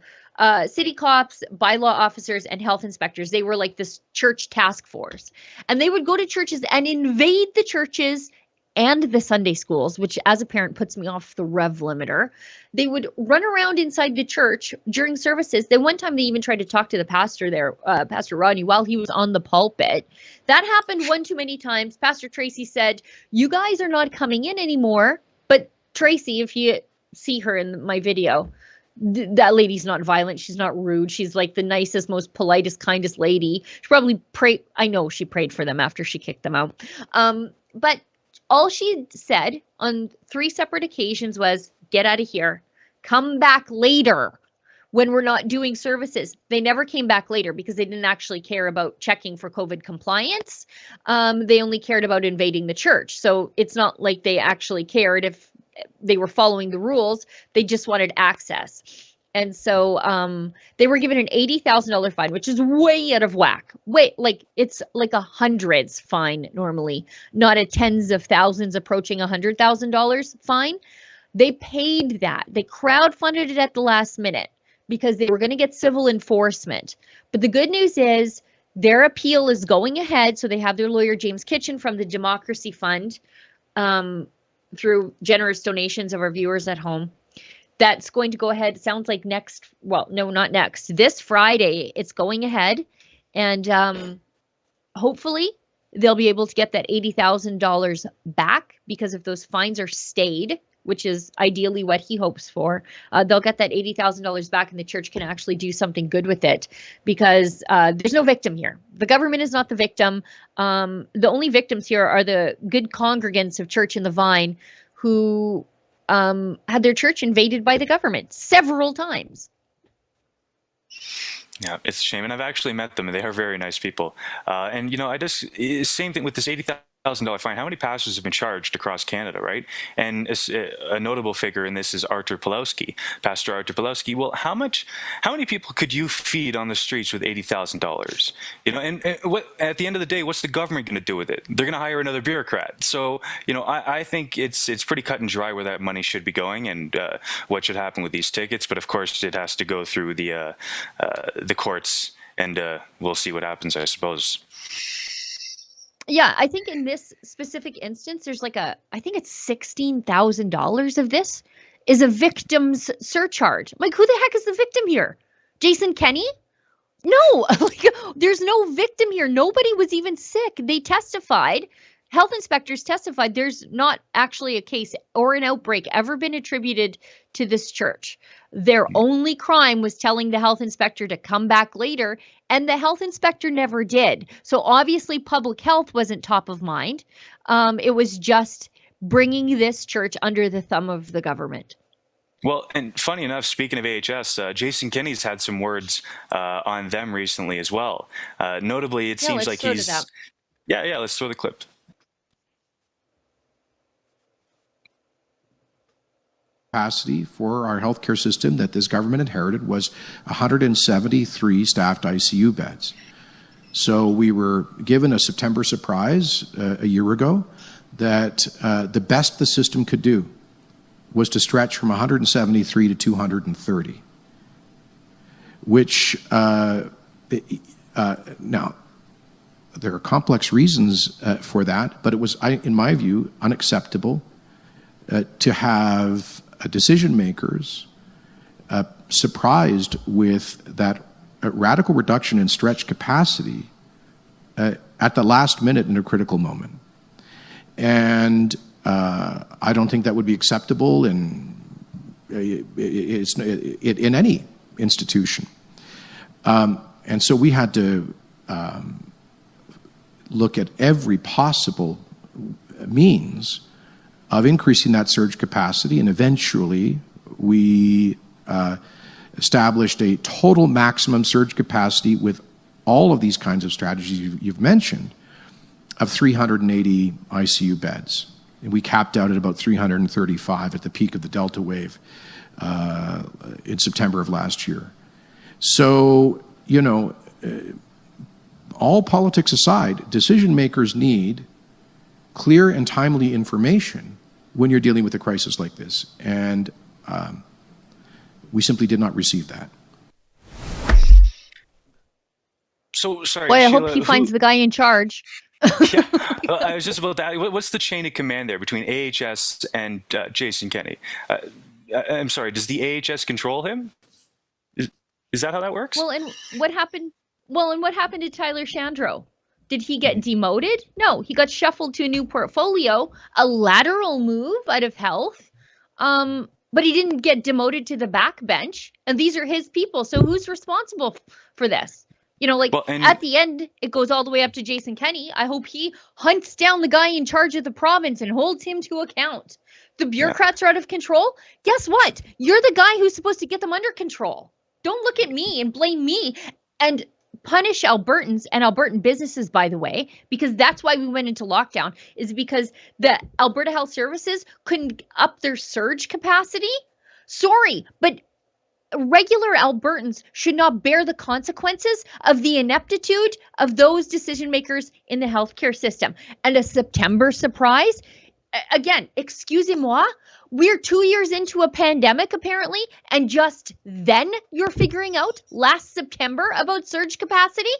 city cops, bylaw officers, and health inspectors. They were like this church task force. And they would go to churches and invade the churches and the Sunday schools, which as a parent puts me off the rev limiter. They would run around inside the church during services. Then one time they even tried to talk to the pastor there, Pastor Rodney, while he was on the pulpit. That happened one too many times. Pastor Tracy said, you guys are not coming in anymore. But Tracy, if you see her in my video, that lady's not violent. She's not rude. She's like the nicest, most politest, kindest lady. She probably prayed. I know she prayed for them after she kicked them out. But all she said on 3 separate occasions was, get out of here. Come back later when we're not doing services. They never came back later because they didn't actually care about checking for COVID compliance. They only cared about invading the church. So it's not like they actually cared if they were following the rules. They just wanted access. And so they were given an $80,000 fine, which is way out of whack. It's like a hundreds fine normally, not a tens of thousands approaching $100,000 fine. They paid that. They crowdfunded it at the last minute because they were going to get civil enforcement. But the good news is their appeal is going ahead. So they have their lawyer, James Kitchen, from the Democracy Fund, through generous donations of our viewers at home. That's going to go ahead. Sounds like not next. This Friday, it's going ahead. And hopefully they'll be able to get that $80,000 back, because if those fines are stayed, which is ideally what he hopes for, they'll get that $80,000 back and the church can actually do something good with it, because there's no victim here. The government is not the victim. The only victims here are the good congregants of Church in the Vine who had their church invaded by the government several times. Yeah, it's a shame. And I've actually met them, and they are very nice people. And, same thing with this $80,000 fine. How many pastors have been charged across Canada, right? And a notable figure in this is Pastor Artur Pawlowski. Well, how many people could you feed on the streets with $80,000? And what, at the end of the day, what's the government going to do with it? They're going to hire another bureaucrat. So, I think it's pretty cut and dry where that money should be going and what should happen with these tickets. But of course, it has to go through the courts, and we'll see what happens, I suppose. Yeah, I think in this specific instance, there's I think it's $16,000 of this is a victim's surcharge. Like, who the heck is the victim here? Jason Kenney? No, there's no victim here. Nobody was even sick. They testified. Health inspectors testified there's not actually a case or an outbreak ever been attributed to this church. Their only crime was telling the health inspector to come back later, and the health inspector never did. So obviously public health wasn't top of mind. It was just bringing this church under the thumb of the government. Well, and funny enough, speaking of AHS, Jason Kenney's had some words on them recently as well. Notably, it seems like he's... Yeah, let's throw the clip. Capacity for our healthcare system that this government inherited was 173 staffed ICU beds. So we were given a September surprise a year ago that the best the system could do was to stretch from 173 to 230, which now there are complex reasons for that, but it was, in my view, unacceptable to have decision makers surprised with that radical reduction in stretch capacity at the last minute in a critical moment. And I don't think that would be acceptable in any institution. And so we had to look at every possible means of increasing that surge capacity, and eventually we established a total maximum surge capacity with all of these kinds of strategies you've mentioned of 380 ICU beds. And we capped out at about 335 at the peak of the Delta wave in September of last year. So, you know, all politics aside, decision makers need clear and timely information when you're dealing with a crisis like this. And we simply did not receive that. So, sorry, Boy, I Sheila, hope he finds the guy in charge. Yeah, well, I was just about that. What's the chain of command there between AHS and Jason Kenney? I'm sorry, does the AHS control him? Is that how that works? Well, and what happened? Well, and what happened to Tyler Shandro? Did he get demoted? No, he got shuffled to a new portfolio, a lateral move out of health. But he didn't get demoted to the backbench, and these are his people. So who's responsible for this? You know, like, at the end, it goes all the way up to Jason Kenney. I hope he hunts down the guy in charge of the province and holds him to account. The bureaucrats are out of control. Guess what? You're the guy who's supposed to get them under control. Don't look at me and blame me and punish Albertans and Albertan businesses, by the way, because that's why we went into lockdown, is because the Alberta Health Services couldn't up their surge capacity. Sorry, but regular Albertans should not bear the consequences of the ineptitude of those decision makers in the healthcare system. And a September surprise, again, excusez-moi, we're 2 years into a pandemic apparently, and just then you're figuring out last September about surge capacity?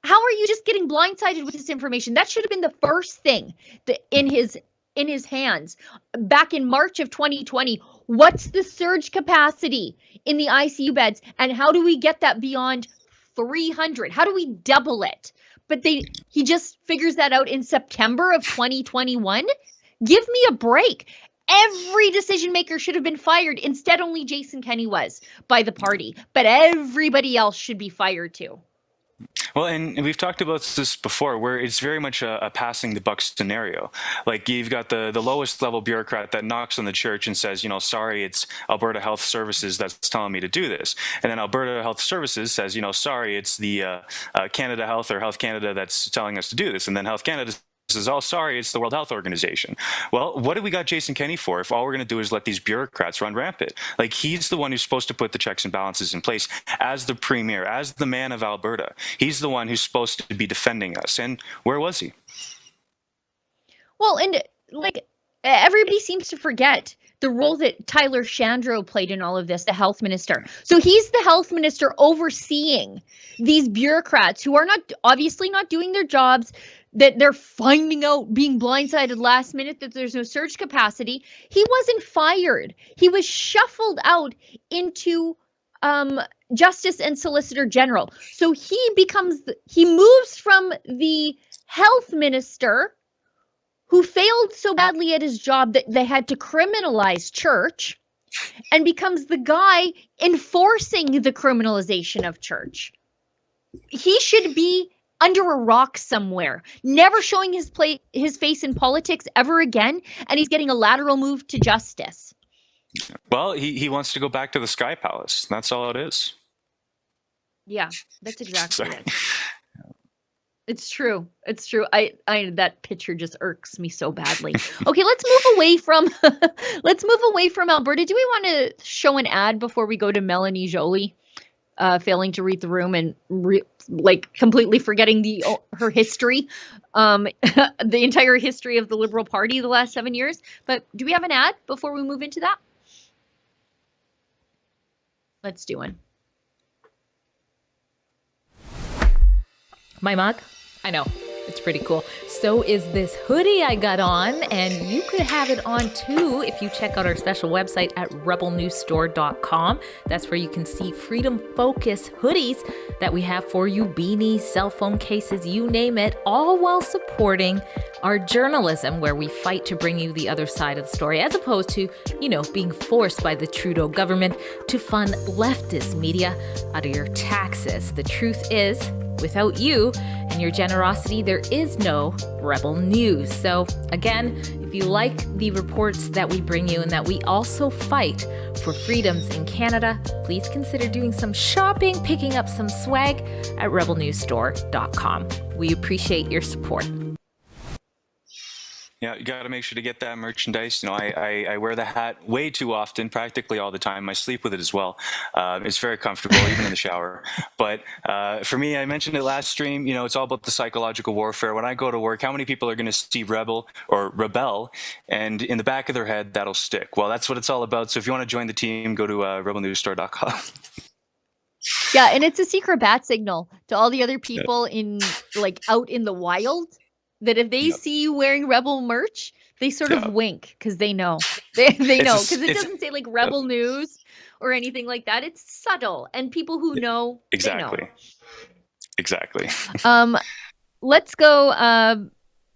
How are you just getting blindsided with this information? That should have been the first thing in his hands back in March of 2020. What's the surge capacity in the ICU beds, and how do we get that beyond 300? How do we double it? But he just figures that out in September of 2021. Give me a break. Every decision maker should have been fired. Instead, only Jason Kenney was by the party, but everybody else should be fired too. Well, and we've talked about this before, where it's very much a passing the buck scenario. Like, you've got the lowest level bureaucrat that knocks on the church and says, you know, sorry, it's Alberta Health Services that's telling me to do this. And then Alberta Health Services says, you know, sorry, it's the Canada Health or Health Canada that's telling us to do this. And then Health Canada says, oh, sorry, it's the World Health Organization. Well, what do we got Jason Kenney for if all we're going to do is let these bureaucrats run rampant? Like, he's the one who's supposed to put the checks and balances in place as the premier, as the man of Alberta. He's the one who's supposed to be defending us. And where was he? Well, and like, everybody seems to forget the role that Tyler Shandro played in all of this, the health minister. So he's the health minister overseeing these bureaucrats who are obviously not doing their jobs, that they're finding out, being blindsided last minute that there's no surge capacity. He wasn't fired. He was shuffled out into Justice and Solicitor General. So he moves from the health minister who failed so badly at his job that they had to criminalize church, and becomes the guy enforcing the criminalization of church. He should be under a rock somewhere, never showing his face in politics ever again, and he's getting a lateral move to justice. Well, he wants to go back to the Sky Palace. That's all it is. Yeah, that's exactly it. It's true. It's true. I that picture just irks me so badly. Okay, let's move away from Alberta. Do we want to show an ad before we go to Melanie Joly failing to read the room and like completely forgetting her history, the entire history of the Liberal Party the last 7 years. But do we have an ad before we move into that? Let's do one. My mug? I know. It's pretty cool. So is this hoodie I got on, and you could have it on too if you check out our special website at rebelnewsstore.com. That's where you can see Freedom Focus hoodies that we have for you, beanies, cell phone cases, you name it, all while supporting our journalism, where we fight to bring you the other side of the story, as opposed to, being forced by the Trudeau government to fund leftist media out of your taxes. The truth is, without you and your generosity, there is no Rebel News. So again, if you like the reports that we bring you and that we also fight for freedoms in Canada, please consider doing some shopping, picking up some swag at rebelnewsstore.com. We appreciate your support. Yeah, you got to make sure to get that merchandise. I wear the hat way too often, practically all the time. I sleep with it as well. It's very comfortable, even in the shower. But for me, I mentioned it last stream, it's all about the psychological warfare. When I go to work, how many people are going to see rebel, and in the back of their head, that'll stick? Well, that's what it's all about. So if you want to join the team, go to rebelnewsstore.com. Yeah, and it's a secret bat signal to all the other people out in the wild, that if they see you wearing Rebel merch, they sort of wink because they know. They know, because it doesn't say like Rebel News or anything like that. It's subtle, and people who know, exactly. They know. Exactly. Let's go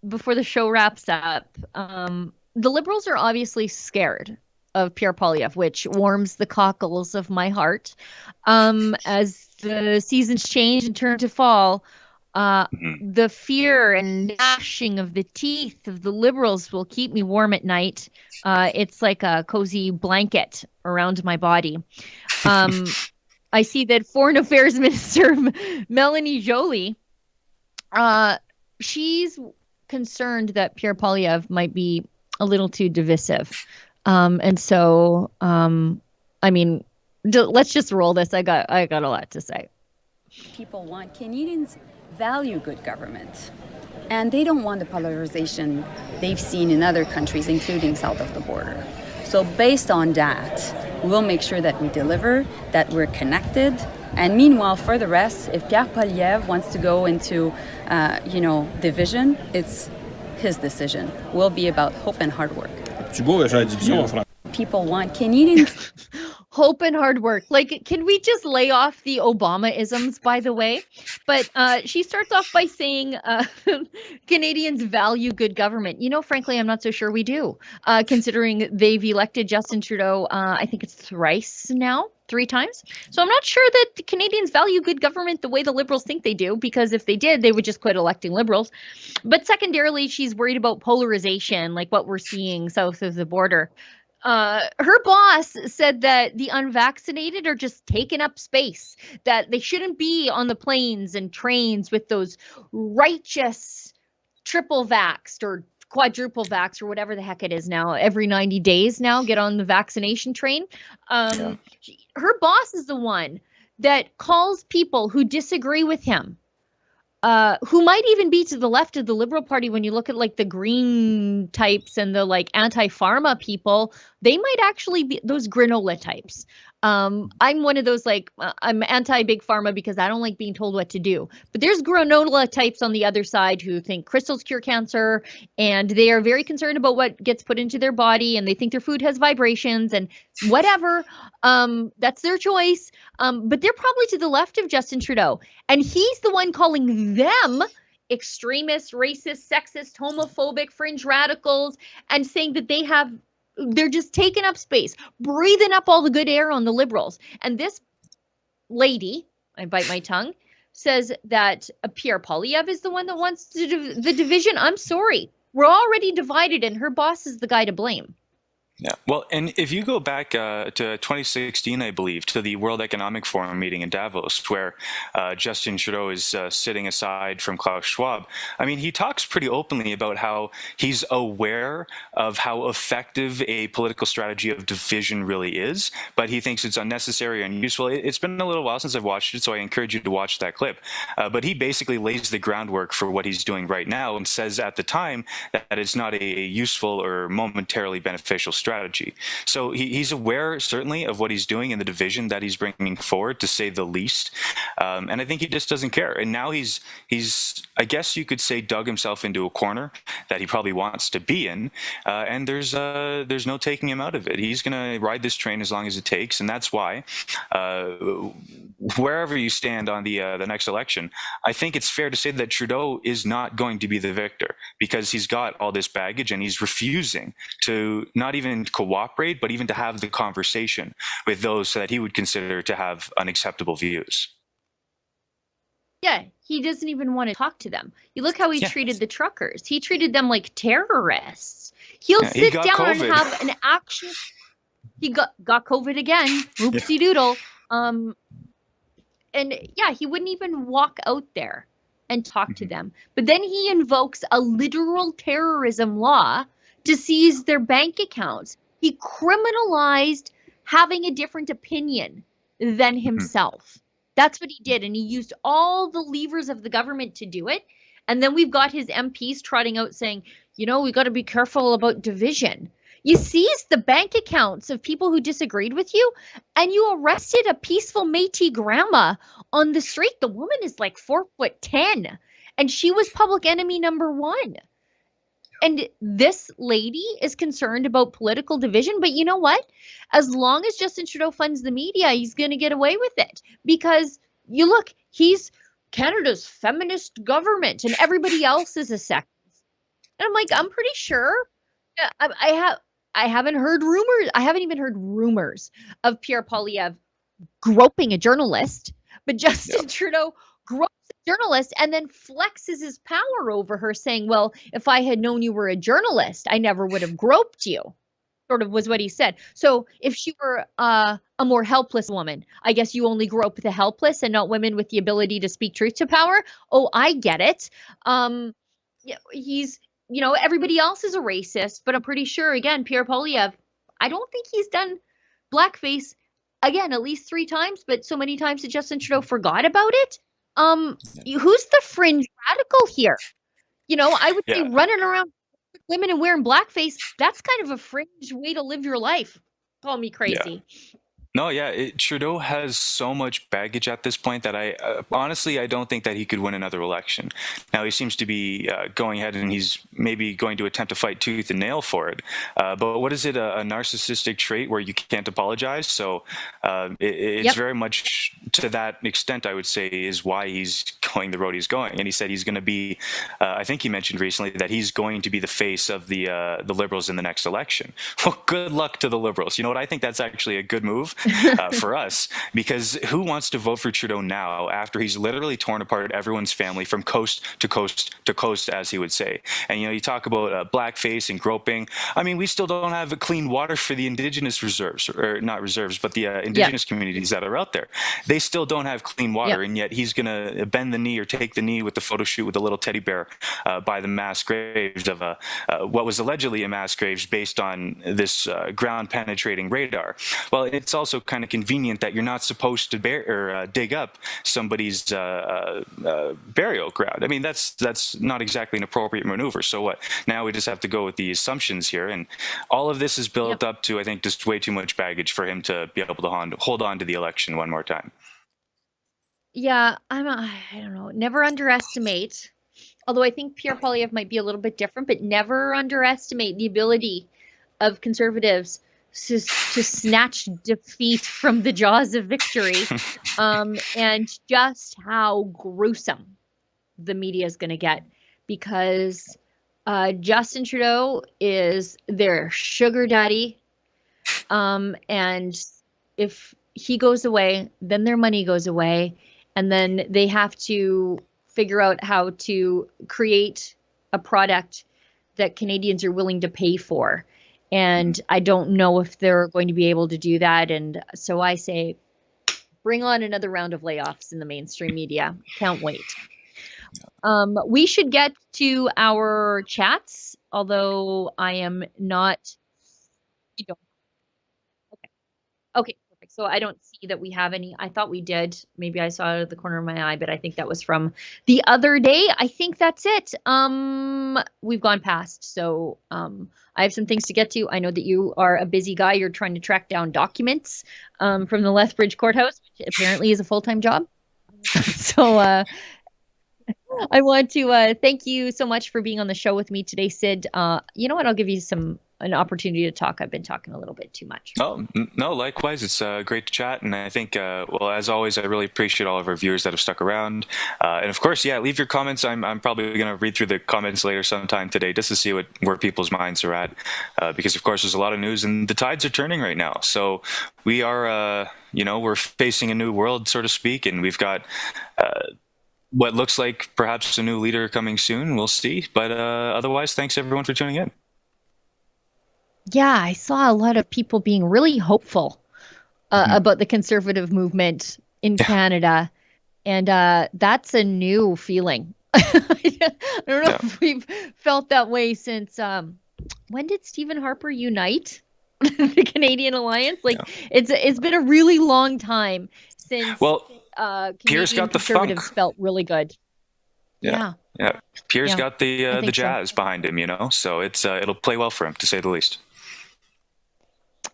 before the show wraps up. The Liberals are obviously scared of Pierre Poilievre, which warms the cockles of my heart. As the seasons change and turn to fall, the fear and gnashing of the teeth of the Liberals will keep me warm at night. It's like a cozy blanket around my body. I see that Foreign Affairs Minister Melanie Joly, she's concerned that Pierre Poilievre might be a little too divisive. And so, let's just roll this. I got a lot to say. People want Canadians value good government, and they don't want the polarization they've seen in other countries, including south of the border. So based on that, we'll make sure that we deliver, that we're connected. And meanwhile, for the rest, if Pierre Poilievre wants to go into, division, it's his decision. We'll be about hope and hard work. People want Canadians. Hope and hard work. Like, can we just lay off the Obama-isms, by the way? But she starts off by saying Canadians value good government. Frankly, I'm not so sure we do, considering they've elected Justin Trudeau, I think it's three times. So I'm not sure that the Canadians value good government the way the Liberals think they do, because if they did, they would just quit electing Liberals. But secondarily, she's worried about polarization, like what we're seeing south of the border. Her boss said that the unvaccinated are just taking up space, that they shouldn't be on the planes and trains with those righteous triple vaxxed or quadruple vax or whatever the heck it is now. Every 90 days now, get on the vaccination train. Her boss is the one that calls people who disagree with him, who might even be to the left of the Liberal Party. When you look at like the green types and the like anti-pharma people, they might actually be those granola types. I'm one of those, I'm anti-big pharma because I don't like being told what to do. But there's granola types on the other side who think crystals cure cancer, and they are very concerned about what gets put into their body, and they think their food has vibrations and whatever. That's their choice. But they're probably to the left of Justin Trudeau. And he's the one calling them extremists, racist, sexist, homophobic, fringe radicals, and saying that they're just taking up space, breathing up all the good air on the Liberals. And this lady, I bite my tongue, says that Pierre Poilievre is the one that wants the division. I'm sorry. We're already divided, and her boss is the guy to blame. Yeah. Well, and if you go back to 2016, I believe, to the World Economic Forum meeting in Davos, where Justin Trudeau is sitting aside from Klaus Schwab, I mean, he talks pretty openly about how he's aware of how effective a political strategy of division really is, but he thinks it's unnecessary and useful. It's been a little while since I've watched it, so I encourage you to watch that clip. But he basically lays the groundwork for what he's doing right now and says at the time that it's not a useful or momentarily beneficial strategy. So he's aware, certainly, of what he's doing in the division that he's bringing forward, to say the least. And I think he just doesn't care. And now he's, I guess you could say, dug himself into a corner that he probably wants to be in. And there's no taking him out of it. He's going to ride this train as long as it takes. And that's why, wherever you stand on the next election, I think it's fair to say that Trudeau is not going to be the victor, because he's got all this baggage and he's refusing to not even cooperate, but even to have the conversation with those that he would consider to have unacceptable views. Yeah, he doesn't even want to talk to them. You look how he treated the truckers. He treated them like terrorists. He'll sit down COVID. And have an action. He got COVID again. Oopsie doodle. And yeah, he wouldn't even walk out there and talk to them. But then he invokes a literal terrorism law to seize their bank accounts. He criminalized having a different opinion than himself. That's what he did. And he used all the levers of the government to do it. And then we've got his MPs trotting out saying, you know, we got to be careful about division. You seized the bank accounts of people who disagreed with you, and you arrested a peaceful Métis grandma on the street. The woman is like 4'10", and she was public enemy number 1. And this lady is concerned about political division. But you know what? As long as Justin Trudeau funds the media, he's going to get away with it. Because you look, he's Canada's feminist government and everybody else is a sect. And I'm like, I'm pretty sure. I haven't heard rumors. I haven't even heard rumors of Pierre Poilievre groping a journalist. But Justin Trudeau gropes a journalist and then flexes his power over her, saying, well, if I had known you were a journalist, I never would have groped you, sort of was what he said. So if she were a more helpless woman, I guess you only grope the helpless and not women with the ability to speak truth to power. Oh, I get it. He's, you know, everybody else is a racist, but I'm pretty sure, again, Pierre Poilievre, I don't think he's done blackface, again, at least 3 times, but so many times that Justin Trudeau forgot about it. Who's the fringe radical here? You know, I would say running around with women and wearing blackface, that's kind of a fringe way to live your life. Call me crazy. No, Trudeau has so much baggage at this point that I honestly, I don't think that he could win another election. Now, he seems to be going ahead and he's maybe going to attempt to fight tooth and nail for it. But what is it, a narcissistic trait where you can't apologize? So it's very much to that extent, I would say, is why he's going the road he's going. And he said he's going to be, I think he mentioned recently that he's going to be the face of the Liberals in the next election. Well, good luck to the Liberals. You know what? I think that's actually a good move. For us, because who wants to vote for Trudeau now after he's literally torn apart everyone's family from coast to coast to coast, as he would say? And, you know, you talk about blackface and groping. I mean, we still don't have clean water for the Indigenous reserves, or not reserves, but the Indigenous communities that are out there. They still don't have clean water, and yet he's going to bend the knee or take the knee with the photo shoot with a little teddy bear by the mass graves of what was allegedly a mass graves based on this ground penetrating radar. Well, it's also kind of convenient that you're not supposed to dig up somebody's burial ground. I mean, that's not exactly an appropriate maneuver. So what? Now we just have to go with the assumptions here, and all of this is built up to, I think, just way too much baggage for him to be able to hold on to the election one more time. Yeah, I don't know. Never underestimate. Although I think Pierre Poilievre might be a little bit different, but never underestimate the ability of Conservatives to snatch defeat from the jaws of victory, and just how gruesome the media is going to get, because Justin Trudeau is their sugar daddy, and if he goes away, then their money goes away, and then they have to figure out how to create a product that Canadians are willing to pay for. And I don't know if they're going to be able to do that. And so I say, bring on another round of layoffs in the mainstream media. Can't wait. We should get to our chats, although I am not. Okay, perfect. So I don't see that we have any. I thought we did. Maybe I saw it at the corner of my eye, but I think that was from the other day. I think that's it. We've gone past. So I have some things to get to. I know that you are a busy guy. You're trying to track down documents from the Lethbridge Courthouse, which apparently is a full-time job. So I want to thank you so much for being on the show with me today, Sid. You know what? I'll give you an opportunity to talk. I've been talking a little bit too much. Oh, no, likewise. It's great to chat. And I think, well, as always, I really appreciate all of our viewers that have stuck around. And of course, yeah, leave your comments. I'm probably going to read through the comments later sometime today just to see where people's minds are at. Because, of course, there's a lot of news and the tides are turning right now. So we are, we're facing a new world, so to speak. And we've got what looks like perhaps a new leader coming soon. We'll see. But otherwise, thanks everyone for tuning in. Yeah, I saw a lot of people being really hopeful about the conservative movement in Canada. And that's a new feeling. I don't know if we've felt that way since, when did Stephen Harper unite the Canadian Alliance? It's been a really long time since Pierre's got the conservatives funk. Felt really good. Yeah. Pierre's got the jazz behind him, so it'll play well for him, to say the least.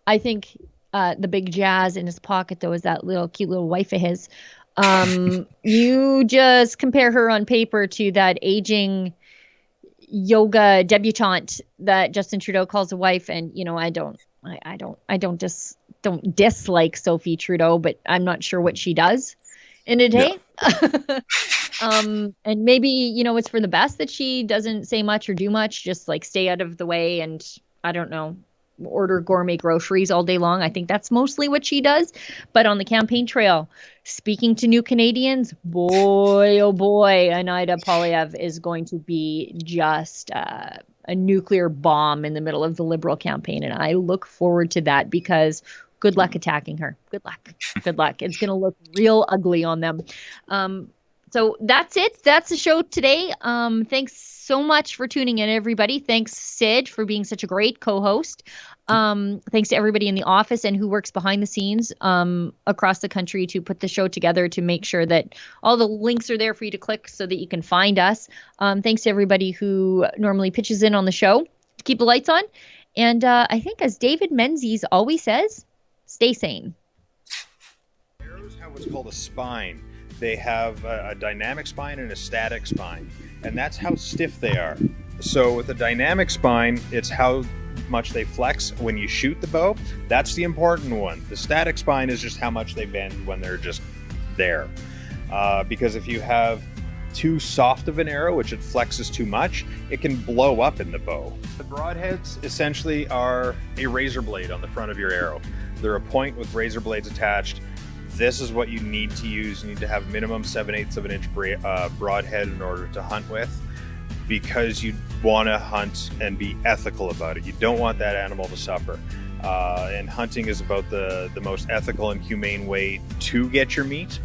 I think the big jazz in his pocket, though, is that cute little wife of his. You just compare her on paper to that aging yoga debutante that Justin Trudeau calls a wife, and I don't dislike Sophie Trudeau, but I'm not sure what she does in a day. And maybe it's for the best that she doesn't say much or do much, just stay out of the way, and I don't know, order gourmet groceries all day long. I think that's mostly what she does. But on the campaign trail, speaking to new Canadians, boy, oh boy, Anaida Poilievre is going to be just a nuclear bomb in the middle of the Liberal campaign. And I look forward to that because good luck attacking her. Good luck. Good luck. It's going to look real ugly on them. So that's it. That's the show today. Thanks so much for tuning in, everybody. Thanks, Sid, for being such a great co-host. Thanks to everybody in the office and who works behind the scenes across the country to put the show together to make sure that all the links are there for you to click so that you can find us. Thanks to everybody who normally pitches in on the show to keep the lights on. And I think, as David Menzies always says, stay sane. Arrows have what's called a spine. They have a dynamic spine and a static spine, and that's how stiff they are. So with a dynamic spine, it's how much they flex when you shoot the bow. That's the important one. The static spine is just how much they bend when they're just there. Because if you have too soft of an arrow, which it flexes too much, it can blow up in the bow. The broadheads essentially are a razor blade on the front of your arrow. They're a point with razor blades attached. This is what you need to use. You need to have minimum 7/8 of an inch broadhead in order to hunt with, because you want to hunt and be ethical about it. You don't want that animal to suffer. And hunting is about the most ethical and humane way to get your meat.